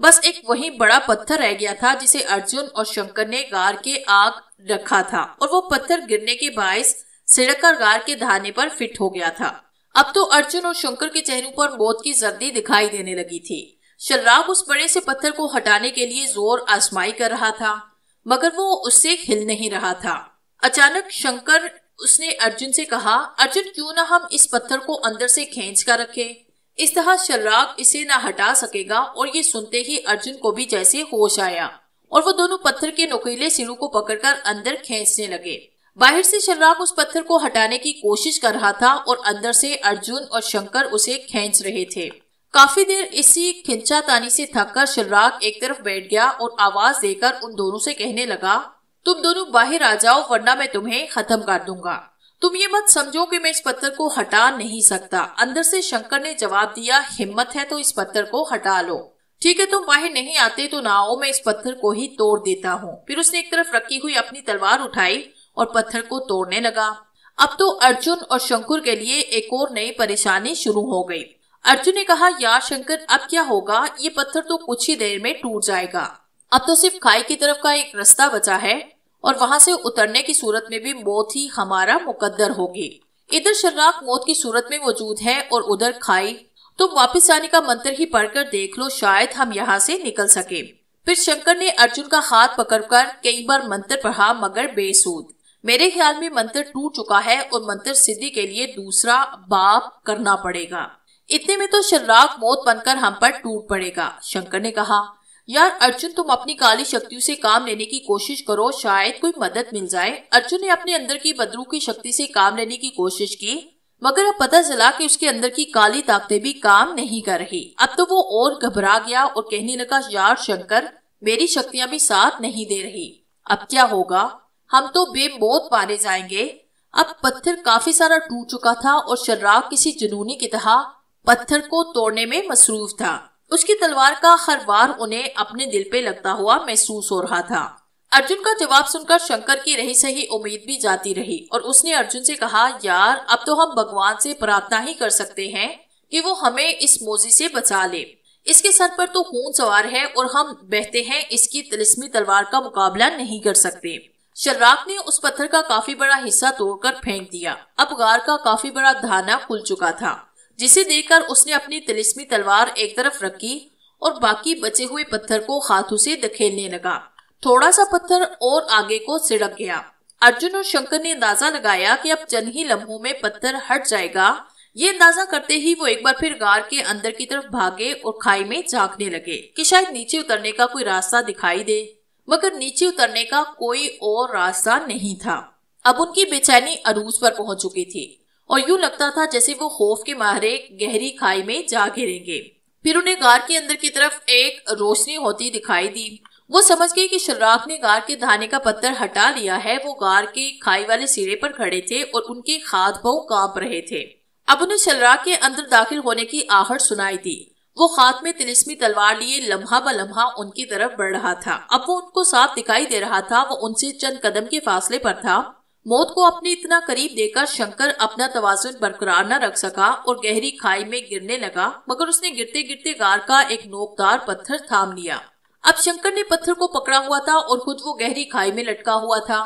Speaker 2: बस एक वही बड़ा पत्थर रह गया था जिसे अर्जुन और शंकर ने गार के आग रखा था और वो पत्थर गिरने के बायस सिड़ककर गार के दहाने पर फिट हो गया था। अब तो अर्जुन और शंकर के चेहरों पर मौत की जर्दी दिखाई देने लगी थी। शलराग उस बड़े से पत्थर को हटाने के लिए जोर आजमाई कर रहा था, मगर वो उससे हिल नहीं रहा था। अचानक शंकर उसने अर्जुन से कहा, अर्जुन क्यों ना हम इस पत्थर को अंदर से खींच कर रखें, इस तरह शलराग इसे ना हटा सकेगा। और ये सुनते ही अर्जुन को भी जैसे होश आया और वो दोनों पत्थर के नुकीले सिरों को पकड़कर अंदर खींचने लगे। बाहर से शलराग उस पत्थर को हटाने की कोशिश कर रहा था और अंदर से अर्जुन और शंकर उसे खींच रहे थे। काफी देर इसी खिंचातानी से थककर शलराग एक तरफ बैठ गया और आवाज देकर उन दोनों से कहने लगा, तुम दोनों बाहर आ जाओ वरना मैं तुम्हें खत्म कर दूंगा। तुम ये मत समझो कि मैं इस पत्थर को हटा नहीं सकता। अंदर से शंकर ने जवाब दिया, हिम्मत है तो इस पत्थर को हटा लो। ठीक है, तुम बाहर नहीं आते तो ना आओ, मैं इस पत्थर को ही तोड़ देता हूँ। फिर उसने एक तरफ रखी हुई अपनी तलवार उठाई और पत्थर को तोड़ने लगा। अब तो अर्जुन और शंकर के लिए एक और नई परेशानी शुरू हो गई। अर्जुन ने कहा, यार शंकर अब क्या होगा, ये पत्थर तो कुछ ही देर में टूट जाएगा। अब तो सिर्फ खाई की तरफ का एक रास्ता बचा है और वहां से उतरने की सूरत में भी मौत ही हमारा मुकद्दर होगी। इधर शलराग मौत की सूरत में मौजूद है और उधर खाई। तुम वापस जाने का मंत्र ही पढ़कर देख लो, शायद हम यहाँ से निकल सके। फिर शंकर ने अर्जुन का हाथ पकड़कर कई बार मंत्र पढ़ा, मगर बेसूद। मेरे ख्याल में मंत्र टूट चुका है और मंत्र सिद्धि के लिए दूसरा बाप करना पड़ेगा। इतने में तो शलराग मौत बनकर हम पर टूट पड़ेगा। शंकर ने कहा, यार अर्जुन तुम अपनी काली शक्तियों से काम लेने की कोशिश करो, शायद कोई मदद मिल जाए। अर्जुन ने अपने अंदर की बदरू की शक्ति से काम लेने की कोशिश की, मगर अब पता चला कि उसके अंदर की काली ताकतें भी काम नहीं कर रही। अब तो वो और घबरा गया और कहने लगा, यार शंकर मेरी शक्तियां भी साथ नहीं दे रही, अब क्या होगा, हम तो बेमौत मारे जाएंगे। अब पत्थर काफी सारा टूट चुका था और शलराग किसी जुनूनी की तरह पत्थर को तोड़ने में मसरूफ था। उसकी तलवार का हर वार उन्हें अपने दिल पे लगता हुआ महसूस हो रहा था। अर्जुन का जवाब सुनकर शंकर की रही सही उम्मीद भी जाती रही और उसने अर्जुन से कहा, यार अब तो हम भगवान से प्रार्थना ही कर सकते हैं कि वो हमें इस मोजी से बचा ले। इसके सर पर तो खून सवार है और हम बहते हैं इसकी तिलिस्मी तलवार का मुकाबला नहीं कर सकते। शर्राक ने उस पत्थर का काफी बड़ा हिस्सा तोड़कर फेंक दिया। अब गार का काफी बड़ा धाना खुल चुका था, जिसे देखकर उसने अपनी तिलिस्मी तलवार एक तरफ रखी और बाकी बचे हुए पत्थर को हाथों से धकेलने लगा। थोड़ा सा पत्थर और आगे को सिड़क गया। अर्जुन और शंकर ने अंदाजा लगाया कि अब चंद ही लम्हों में पत्थर हट जाएगा। ये अंदाजा करते ही वो एक बार फिर गार के अंदर की तरफ भागे और खाई में झांकने लगे कि शायद नीचे उतरने का कोई रास्ता दिखाई दे, मगर नीचे उतरने का कोई और रास्ता नहीं था। अब उनकी बेचैनी अरूज पर पहुंच चुकी थी और यूं लगता था जैसे वो खौफ के मारे गहरी खाई में जा गिरेंगे। फिर उन्हें गार के अंदर की तरफ एक रोशनी होती दिखाई दी। वो समझ गए कि शर्राक ने गार के धाने का पत्थर हटा लिया है। वो गार के खाई वाले सिरे पर खड़े थे और उनके हाथ पांव कांप रहे थे। अब उन्हें शर्राक के अंदर दाखिल होने की आहट सुनाई दी। वो हाथ में तिलिस्मी तलवार लिए लम्हा ब लम्हा उनकी तरफ बढ़ रहा था। अब वो उनको साफ दिखाई दे रहा था। वो उनसे चंद कदम के फासले पर था। मौत को अपने इतना करीब देखकर शंकर अपना तवाजुन बरकरार न रख सका और गहरी खाई में गिरने लगा, मगर उसने गिरते गिरते गार का एक नोकदार पत्थर थाम लिया। अब शंकर ने पत्थर को पकड़ा हुआ था और खुद वो गहरी खाई में लटका हुआ था।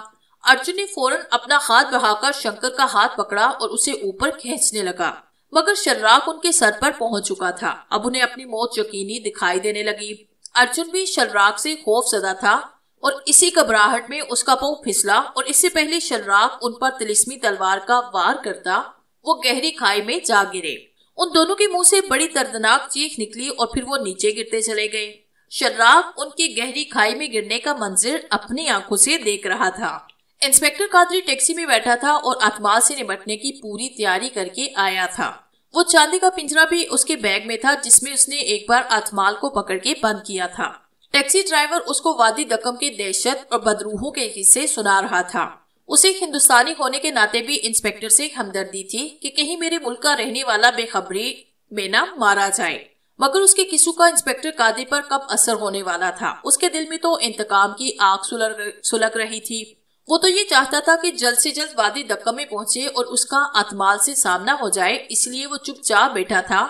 Speaker 2: अर्जुन ने फौरन अपना हाथ बढ़ाकर शंकर का हाथ पकड़ा और उसे ऊपर खींचने लगा, मगर शर्राक उनके सर पर पहुंच चुका था। अब उन्हें अपनी मौत यकीनी दिखाई देने लगी। अर्जुन भी शर्राक से खौफ ज़दा था और इसी घबराहट में उसका पांव फिसला और इससे पहले शर्राक उन पर तिलिस्मी तलवार का वार करता वो गहरी खाई में जा गिरे। उन दोनों के मुंह से बड़ी दर्दनाक चीख निकली और फिर वो नीचे गिरते चले गए। शर्राक उनके गहरी खाई में गिरने का मंजर अपनी आंखों से देख रहा था। इंस्पेक्टर कादरी टैक्सी में बैठा था और आत्मा से निपटने की पूरी तैयारी करके आया था। वो चांदी का पिंजरा भी उसके बैग में था, जिसमें उसने एक बार आत्माल को पकड़ के बंद किया था। टैक्सी ड्राइवर उसको वादी दक्कम के दहशत और बदरूहों के किस्से सुना रहा था। उसे हिंदुस्तानी होने के नाते भी इंस्पेक्टर से हमदर्दी थी कि कहीं मेरे मुल्क का रहने वाला बेखबरी में न मारा जाए, मगर उसके किस्सों का इंस्पेक्टर कादरी पर कब असर होने वाला था। उसके दिल में तो इंतकाम की आग सुलग रही थी। वो तो ये चाहता था कि जल्द से जल्द वादी दक्कम में पहुंचे और उसका आत्माल से सामना हो जाए, इसलिए वो चुपचाप बैठा था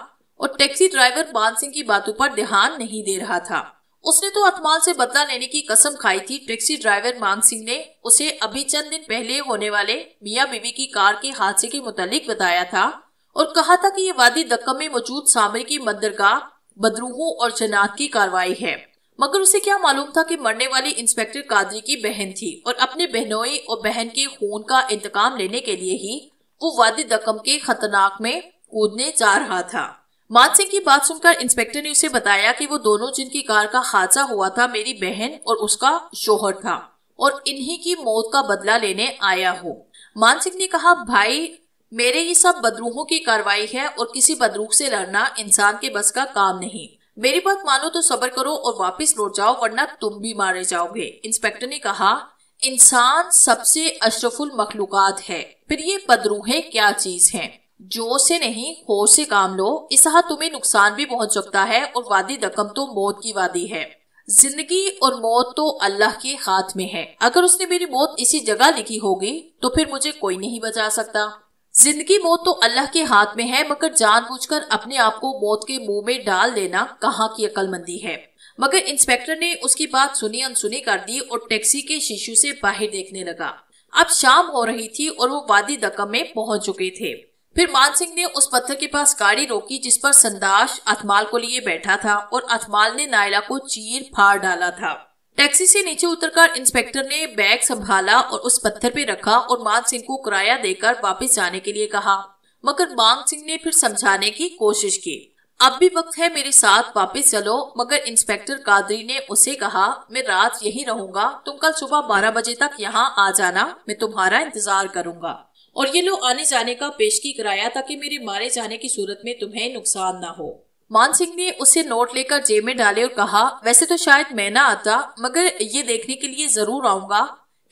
Speaker 2: और टैक्सी ड्राइवर मान सिंह की बातों पर ध्यान नहीं दे रहा था। उसने तो आत्माल से बदला लेने की कसम खाई थी। टैक्सी ड्राइवर मान सिंह ने उसे अभी चंद दिन पहले होने वाले मियाँ बीवी की कार के हादसे के मुतालिक बताया था और कहा था कि ये वादी दक्कम में मौजूद सामरी की बंदरगाह बदरूहों और जन्नात की कार्रवाई है, मगर उसे क्या मालूम था कि मरने वाली इंस्पेक्टर कादरी की बहन थी और अपने बहनोई और बहन के खून का इंतकाम लेने के लिए ही वो वादी दक्कम के खतरनाक में कूदने जा रहा था। मान सिंह की बात सुनकर इंस्पेक्टर ने उसे बताया कि वो दोनों जिनकी कार का हादसा हुआ था मेरी बहन और उसका शोहर था और इन्हीं की मौत का बदला लेने आया हो। मान सिंह ने कहा, भाई मेरे ये सब बदरूहों की कार्रवाई है और किसी बदरूह से लड़ना इंसान के बस का काम नहीं। मेरी बात मानो तो सब्र करो और वापस लौट जाओ, वरना तुम भी मारे जाओगे। इंस्पेक्टर ने कहा, इंसान सबसे अशरफुल मखलूकात है, फिर ये बदरूहें क्या चीज हैं? जो से नहीं होश से काम लो, इस तुम्हें नुकसान भी पहुंच सकता है और वादी दक्कम तो मौत की वादी है। जिंदगी और मौत तो अल्लाह के हाथ में है। अगर उसने मेरी मौत इसी जगह लिखी होगी तो फिर मुझे कोई नहीं बचा सकता। जिंदगी मौत तो अल्लाह के हाथ में है, मगर जानबूझकर अपने आप को मौत के मुंह में डाल देना कहाँ की अक्लमंदी है। मगर इंस्पेक्टर ने उसकी बात सुनी अनसुनी कर दी और टैक्सी के शीशे से बाहर देखने लगा। अब शाम हो रही थी और वो वादी दक्कम में पहुंच चुके थे। फिर मान सिंह ने उस पत्थर के पास गाड़ी रोकी जिस पर संदाश अतमाल को लिए बैठा था और अतमाल ने नायला को चीर फाड़ डाला था। टैक्सी से नीचे उतरकर इंस्पेक्टर ने बैग संभाला और उस पत्थर पे रखा और मान सिंह को किराया देकर वापस जाने के लिए कहा, मगर मान सिंह ने फिर समझाने की कोशिश की। अब भी वक्त है, मेरे साथ वापस चलो। मगर इंस्पेक्टर कादरी ने उसे कहा, मैं रात यहीं रहूंगा, तुम कल सुबह 12 बजे तक यहाँ आ जाना, मैं तुम्हारा इंतजार करूंगा और ये लो आने जाने का पेशगी किराया, ताकि मेरे मारे जाने की सूरत में तुम्हें नुकसान ना हो। मान सिंह ने उसे नोट लेकर जेब में डाले और कहा, वैसे तो शायद मैं ना आता, मगर ये देखने के लिए जरूर आऊंगा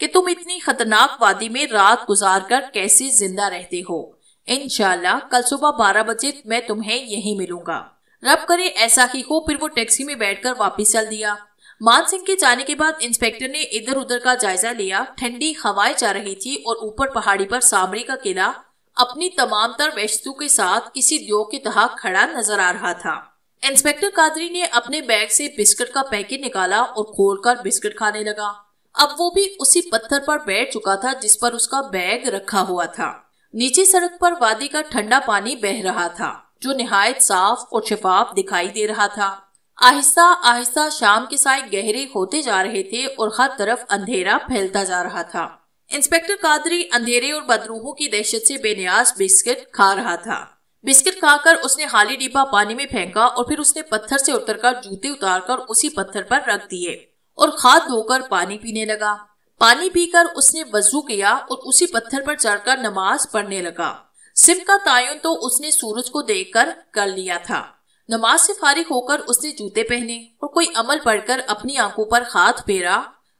Speaker 2: कि तुम इतनी खतरनाक वादी में रात गुजार कर कैसे जिंदा रहते हो। इंशाल्लाह कल सुबह 12 बजे मैं तुम्हें यहीं मिलूंगा। रब करे ऐसा ही हो। फिर वो टैक्सी में बैठकर वापस चल दिया। मान सिंह के जाने के बाद इंस्पेक्टर ने इधर उधर का जायजा लिया। ठंडी हवाएं जा रही थी और ऊपर पहाड़ी पर सामरी का किला अपनी तमाम तर वस्तु के साथ किसी द्योग की तरह खड़ा नजर आ रहा था। इंस्पेक्टर कादरी ने अपने बैग से बिस्किट का पैकेट निकाला और खोलकर बिस्किट खाने लगा। अब वो भी उसी पत्थर पर बैठ चुका था जिस पर उसका बैग रखा हुआ था। नीचे सड़क पर वादी का ठंडा पानी बह रहा था जो निहायत साफ और शफाफ दिखाई दे रहा था। आहिस्ता आहिस्ता शाम के साए गहरे होते जा रहे थे और हर तरफ अंधेरा फैलता जा रहा था। इंस्पेक्टर कादरी अंधेरे और बदरूहों की दहशत से बेनियाज बिस्किट खा रहा था। बिस्किट खाकर उसने खाली डिब्बा पानी में फेंका और फिर उसने पत्थर से उतरकर जूते उतारकर उसी पत्थर पर रख दिए और हाथ धोकर पानी पीने लगा। पानी पीकर उसने वजू किया और उसी पत्थर पर चढ़कर नमाज पढ़ने लगा। सिर्फ का तायुन तो उसने सूरज को देखकर कर लिया था। नमाज से फारिग होकर उसने जूते पहने और कोई अमल पढ़कर अपनी आंखों पर हाथ फेरा।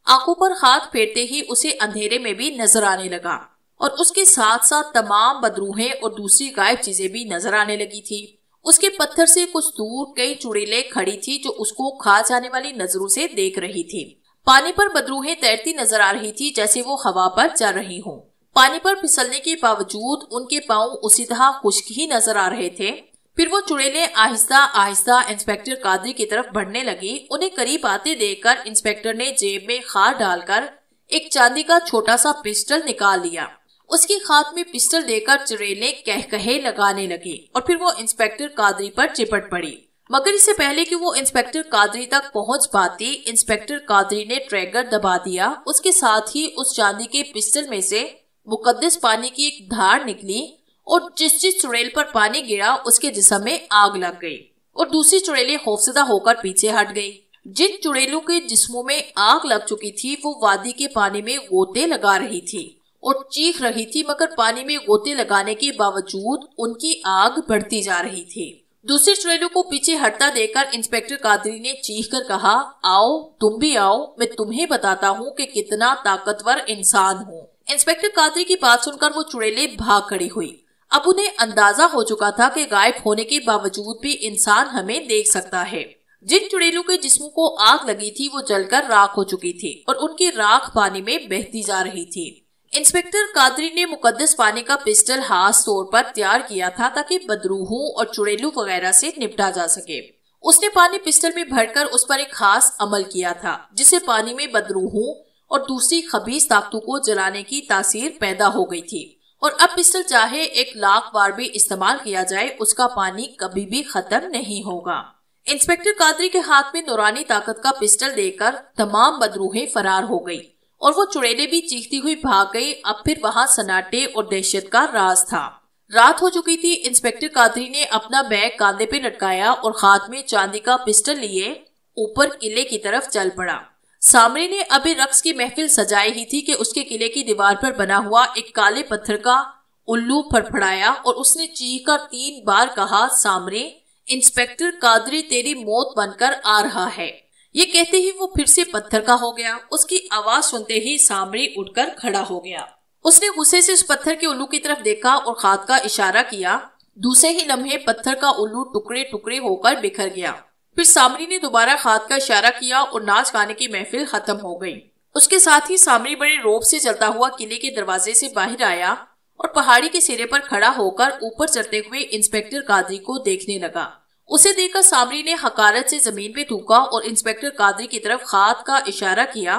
Speaker 2: आंखों पर हाथ फेरते ही उसे अंधेरे में भी नजर आने लगा और उसके साथ साथ तमाम बदरूहें और दूसरी गायब चीजें भी नजर आने लगी थी। उसके पत्थर से कुछ दूर कई चुड़ैलें खड़ी थी जो उसको खा जाने वाली नजरों से देख रही थी। पानी पर बदरूहें तैरती नजर आ रही थी जैसे वो हवा पर चल रही हों। पानी पर फिसलने के बावजूद उनके पांव उसी तरह खुश्क ही नजर आ रहे थे। फिर वो चुड़ैलें आहिस्ता आहिस्ता इंस्पेक्टर कादरी की तरफ बढ़ने लगी। उन्हें करीब आते देखकर इंस्पेक्टर ने जेब में हाथ डालकर एक चांदी का छोटा सा पिस्टल निकाल लिया। उसके हाथ में पिस्टल देकर चुड़ैलें कहकहे लगाने लगी और फिर वो इंस्पेक्टर कादरी पर चिपट पड़ी। मगर इससे पहले कि वो इंस्पेक्टर कादरी तक पहुंच पाती, इंस्पेक्टर कादरी ने ट्रिगर दबा दिया। उसके साथ ही उस चांदी के पिस्टल में से मुकद्दस पानी की एक धार निकली और जिस जिस चुड़ैल पर पानी गिरा उसके जिस्म में आग लग गई और दूसरी चुड़ैलें खौफजदा होकर पीछे हट गई। जिन चुड़ैलों के जिस्मों में आग लग चुकी थी वो वादी के पानी में गोते लगा रही थी और चीख रही थी, मगर पानी में गोते लगाने के बावजूद उनकी आग बढ़ती जा रही थी। दूसरी चुड़ैलों को पीछे हटता देखकर इंस्पेक्टर कादरी ने चीख कर कहा, आओ तुम भी आओ, मैं तुम्हें बताता हूँ कि कितना ताकतवर इंसान हूँ। इंस्पेक्टर कादरी की बात सुनकर वो चुड़ैलें भाग खड़ी हुई। अब उन्हें अंदाजा हो चुका था कि गायब होने के बावजूद भी इंसान हमें देख सकता है। जिन चुड़ैलों के जिस्मों को आग लगी थी वो जलकर राख हो चुकी थी और उनकी राख पानी में बहती जा रही थी। इंस्पेक्टर कादरी ने मुकद्दस पानी का पिस्टल खास तौर पर तैयार किया था ताकि बदरूहों और चुड़ैलों वगैरह से निपटा जा सके। उसने पानी पिस्टल में भरकर उस पर एक खास अमल किया था जिससे पानी में बदरूहों और दूसरी खबीस ताकतों को जलाने की तासीर पैदा हो गई थी और अब पिस्टल चाहे 1,00,000 बार भी इस्तेमाल किया जाए उसका पानी कभी भी खत्म नहीं होगा। इंस्पेक्टर कादरी के हाथ में नूरानी ताकत का पिस्टल देकर तमाम बदरूहें फरार हो गई और वो चुड़ैलें भी चीखती हुई भाग गई। अब फिर वहां सन्नाटे और दहशत का राज था। रात हो चुकी थी। इंस्पेक्टर कादरी ने अपना बैग कांधे पे लटकाया और हाथ में चांदी का पिस्टल लिए ऊपर किले की तरफ चल पड़ा। सामरी ने अभी रक्स की महफिल सजाई ही थी कि उसके किले की दीवार पर बना हुआ एक काले पत्थर का उल्लू फड़फड़ाया और उसने चीख कर 3 बार कहा, सामरी, इंस्पेक्टर कादरी तेरी मौत बनकर आ रहा है। ये कहते ही वो फिर से पत्थर का हो गया। उसकी आवाज सुनते ही सामरी उठकर खड़ा हो गया। उसने गुस्से से उस पत्थर के उल्लू की तरफ देखा और हाथ का इशारा किया। दूसरे ही लम्हे पत्थर का उल्लू टुकड़े टुकड़े होकर बिखर गया। फिर सामरी ने दोबारा हाथ का इशारा किया और नाच गाने की महफिल खत्म हो गई। उसके साथ ही सामरी बड़े रौब से चलता हुआ किले के दरवाजे से बाहर आया और पहाड़ी के सिरे पर खड़ा होकर ऊपर चढ़ते हुए इंस्पेक्टर कादरी को देखने लगा। उसे देखकर सामरी ने हकारत से जमीन पे थूका और इंस्पेक्टर कादरी की तरफ हाथ का इशारा किया।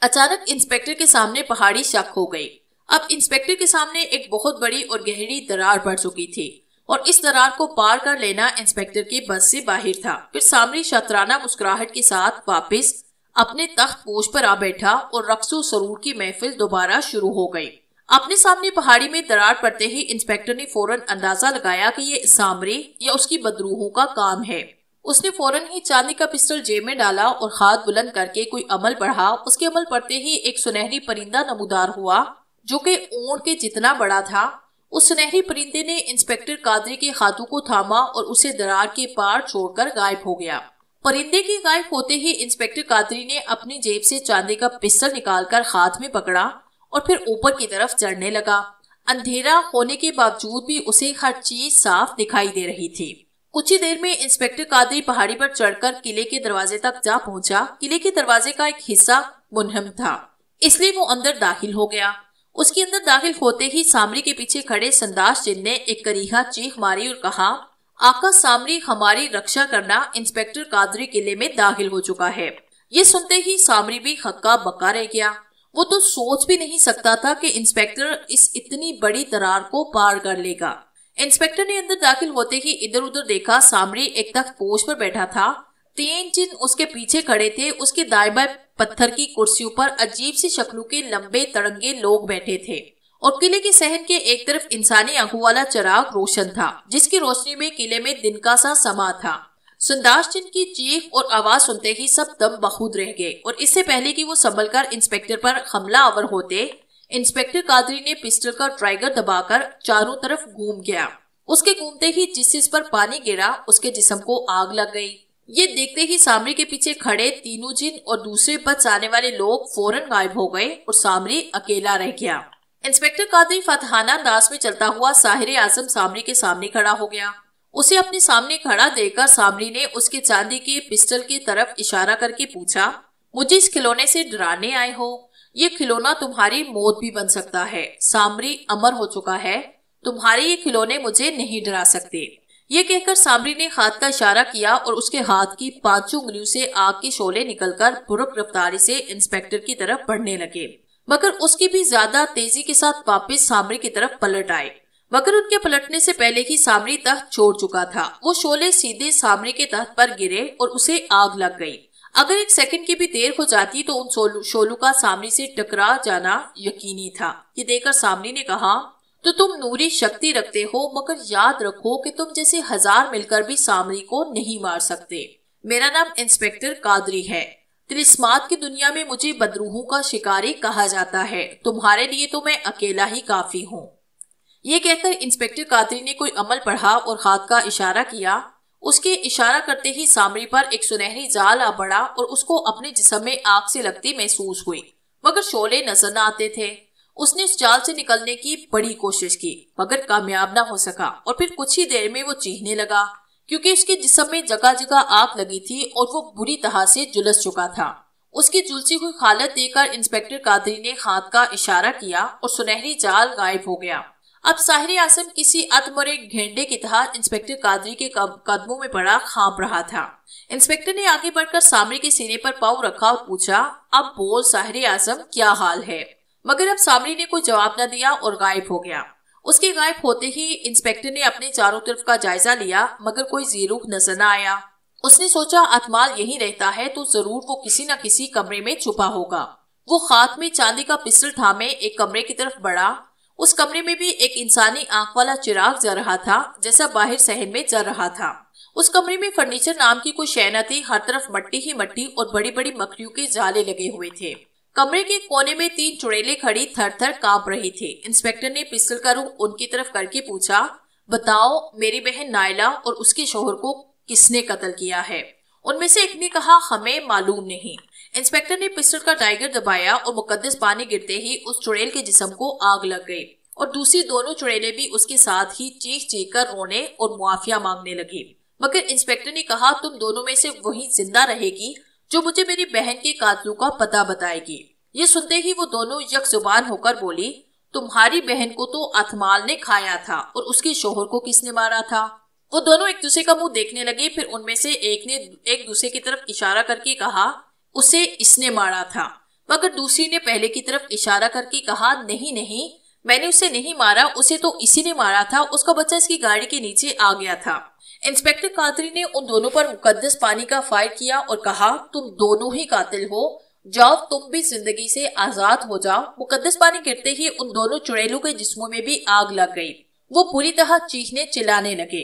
Speaker 2: अचानक इंस्पेक्टर के सामने पहाड़ी शक हो गई। अब इंस्पेक्टर के सामने एक बहुत बड़ी और गहरी दरार पड़ चुकी थी और इस दरार को पार कर लेना इंस्पेक्टर के बस से बाहर था। फिर सामरी शतराना मुस्कुराहट के साथ वापस अपने तख्त पोश पर आ बैठा और रक्सो सरूर की महफिल दोबारा शुरू हो गई। अपने सामने पहाड़ी में दरार पड़ते ही इंस्पेक्टर ने फौरन अंदाजा लगाया कि ये सामरी या उसकी बदरूहों का काम है। उसने फौरन ही चांदी का पिस्टल जेब में डाला और हाथ बुलंद करके कोई अमल पढ़ा। उसके अमल पढ़ते ही एक सुनहरी परिंदा नमूदार हुआ जो कि ऊंट के जितना बड़ा था। उस सुनहरी परिंदे ने इंस्पेक्टर कादरी के हाथों को थामा और उसे दरार के पार छोड़कर गायब हो गया। परिंदे के गायब होते ही इंस्पेक्टर कादरी ने अपनी जेब से चांदी का पिस्टल निकालकर हाथ में पकड़ा और फिर ऊपर की तरफ चढ़ने लगा। अंधेरा होने के बावजूद भी उसे हर चीज साफ दिखाई दे रही थी। कुछ ही देर में इंस्पेक्टर कादरी पहाड़ी पर चढ़कर किले के दरवाजे तक जा पहुंचा। किले के दरवाजे का एक हिस्सा मुनहम था, इसलिए वो अंदर दाखिल हो गया। उसके अंदर दाखिल होते ही सामरी के पीछे खड़े संदास जिन ने एक करीहा चीख मारी और कहा, आका सामरी हमारी रक्षा करना इंस्पेक्टर कादरी किले में दाखिल हो चुका है। ये सुनते ही सामरी भी हक्का बक्का रह गया। वो तो सोच भी नहीं सकता था कि इंस्पेक्टर इस इतनी बड़ी दरार को पार कर लेगा। इंस्पेक्टर ने अंदर दाखिल होते ही इधर उधर देखा। सामरी एक तख्त पोश पर बैठा था। 3 जिन उसके पीछे खड़े थे। उसके दाएं बाएं पत्थर की कुर्सियों पर अजीब सी शक्लों के लंबे तड़ंगे लोग बैठे थे और किले की सहन के एक तरफ इंसानी आंखों वाला चिराग रोशन था, जिसकी रोशनी में किले में दिन का सा समा था। सुंदाश जिन की चीख और आवाज सुनते ही सब दम बखूद रह गए और इससे पहले कि वो संभलकर इंस्पेक्टर पर हमला आवर होते, इंस्पेक्टर कादरी ने पिस्टल का ट्राइगर दबाकर चारों तरफ घूम गया। उसके घूमते ही जिस पर पानी गिरा उसके जिस्म को आग लग गई। ये देखते ही सामरी के पीछे खड़े तीनों जिन और दूसरे बच आने वाले लोग फौरन गायब हो गए और सामरी अकेला रह गया। इंस्पेक्टर कादरी फतहाना अंदाज में चलता हुआ साहिर आजम सामरी के सामने खड़ा हो गया। उसे अपने सामने खड़ा देखकर सामरी ने उसके चांदी के पिस्टल की तरफ इशारा करके पूछा, मुझे इस खिलौने से डराने आए हो? ये खिलौना तुम्हारी मौत भी बन सकता है। सामरी अमर हो चुका है, तुम्हारे ये खिलौने मुझे नहीं डरा सकते। ये कहकर सामरी ने हाथ का इशारा किया और उसके हाथ की 5 उंगलियों से आग के शोले निकलकर बुरुक रफ्तारी से इंस्पेक्टर की तरफ बढ़ने लगे, मगर उसकी भी ज्यादा तेजी के साथ वापस सामरी की तरफ पलट आए। मगर उनके पलटने से पहले ही सामरी तख्त छोड़ चुका था। वो शोले सीधे सामरी के तख्त पर गिरे और उसे आग लग गई। अगर 1 सेकंड की भी देर हो जाती तो उन शोलों का सामरी से टकरा जाना यकीनी था। ये देखकर सामरी ने कहा, तो तुम नूरी शक्ति रखते हो, मगर याद रखो कि तुम जैसे 1000 मिलकर भी सामरी को नहीं मार सकते। मेरा नाम इंस्पेक्टर कादरी है। तिलिस्मात की दुनिया में मुझे बदरूहों का शिकारी कहा जाता है। तुम्हारे लिए तो मैं अकेला ही काफी हूँ। ये कहकर इंस्पेक्टर कादरी ने कोई अमल पढ़ा और हाथ का इशारा किया। उसके इशारा करते ही सामरी पर एक सुनहरी जाल आ पड़ा और उसको अपने जिस्म में आग से लगती महसूस हुई, मगर शोले नजर न आते थे। उसने उस जाल से निकलने की बड़ी कोशिश की, मगर कामयाब ना हो सका और फिर कुछ ही देर में वो चीखने लगा, क्योंकि उसके जिस्म में जगह जगह आग लगी थी और वो बुरी तरह से झुलस चुका था। उसकी झुलसी हुई हालत देखकर इंस्पेक्टर कादरी ने हाथ का इशारा किया और सुनहरी जाल गायब हो गया। अब साहिर आजम किसी अधमरे घेंडे की तरह इंस्पेक्टर कादरी के कदमों में पड़ा खांप रहा था। इंस्पेक्टर ने आगे बढ़कर सामरी के सीने पर पाँव रखा और पूछा, अब बोल साहिर आजम, क्या हाल है? मगर अब सामरी ने कोई जवाब न दिया और गायब हो गया। उसके गायब होते ही इंस्पेक्टर ने अपने चारों तरफ का जायजा लिया, मगर कोई जीरूख नजर न आया। उसने सोचा, अतमाल यहीं रहता है तो जरूर वो किसी न किसी कमरे में छुपा होगा। वो हाथ में चांदी का पिस्टल थामे एक कमरे की तरफ बढ़ा। उस कमरे में भी एक इंसानी आंख वाला चिराग जल रहा था, जैसा बाहर सहन में जल रहा था। उस कमरे में फर्नीचर नाम की कोई शय न थी। हर तरफ मट्टी ही मट्टी और बड़ी बड़ी मकड़ियों के जाले लगे हुए थे। कमरे के कोने में 3 चुड़ैलें खड़ी थर थर कांप रही थी। इंस्पेक्टर ने पिस्टल का रुख उनकी तरफ करके पूछा, बताओ, मेरी बहन नायला और उसके शोहर को किसने कत्ल किया है? उनमें से एक ने कहा, हमें मालूम नहीं। इंस्पेक्टर ने पिस्टल का टाइगर दबाया और मुकद्दस पानी गिरते ही उस चुड़ैल के जिस्म को आग लग गई और दूसरी दोनों चुड़ैलें भी उसके साथ ही चीख चीख कर रोने और मुआफिया मांगने लगी। मगर इंस्पेक्टर ने कहा, तुम दोनों में से वही जिंदा रहेगी जो मुझे मेरी बहन के कातलों का पता बताएगी। ये सुनते ही वो दोनों यकजुबान होकर बोली, तुम्हारी बहन को तो अतमाल ने खाया था और उसके शोहर को किसने मारा था? वो दोनों एक दूसरे का मुंह देखने लगे। फिर उनमें से एक ने एक दूसरे की तरफ इशारा करके कहा, उसे इसने मारा था। मगर दूसरी ने पहले की तरफ इशारा करके कहा, नहीं नहीं, मैंने उसे नहीं मारा, उसे तो इसी ने मारा था। उसका बच्चा इसकी गाड़ी के नीचे आ गया था। इंस्पेक्टर कादरी ने उन दोनों पर मुकद्दस पानी का फायर किया और कहा, तुम दोनों ही कातिल हो, जाओ तुम भी जिंदगी से आजाद हो जाओ। मुकद्दस पानी गिरते ही उन दोनों चुड़ैलों के जिस्मों में भी आग लग गई। वो पूरी तरह चीखने चिल्लाने लगे।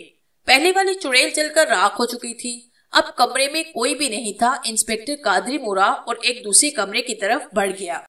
Speaker 2: पहले वाली चुड़ैल जलकर राख हो चुकी थी। अब कमरे में कोई भी नहीं था। इंस्पेक्टर कादरी मुड़ा और एक दूसरे कमरे की तरफ बढ़ गया।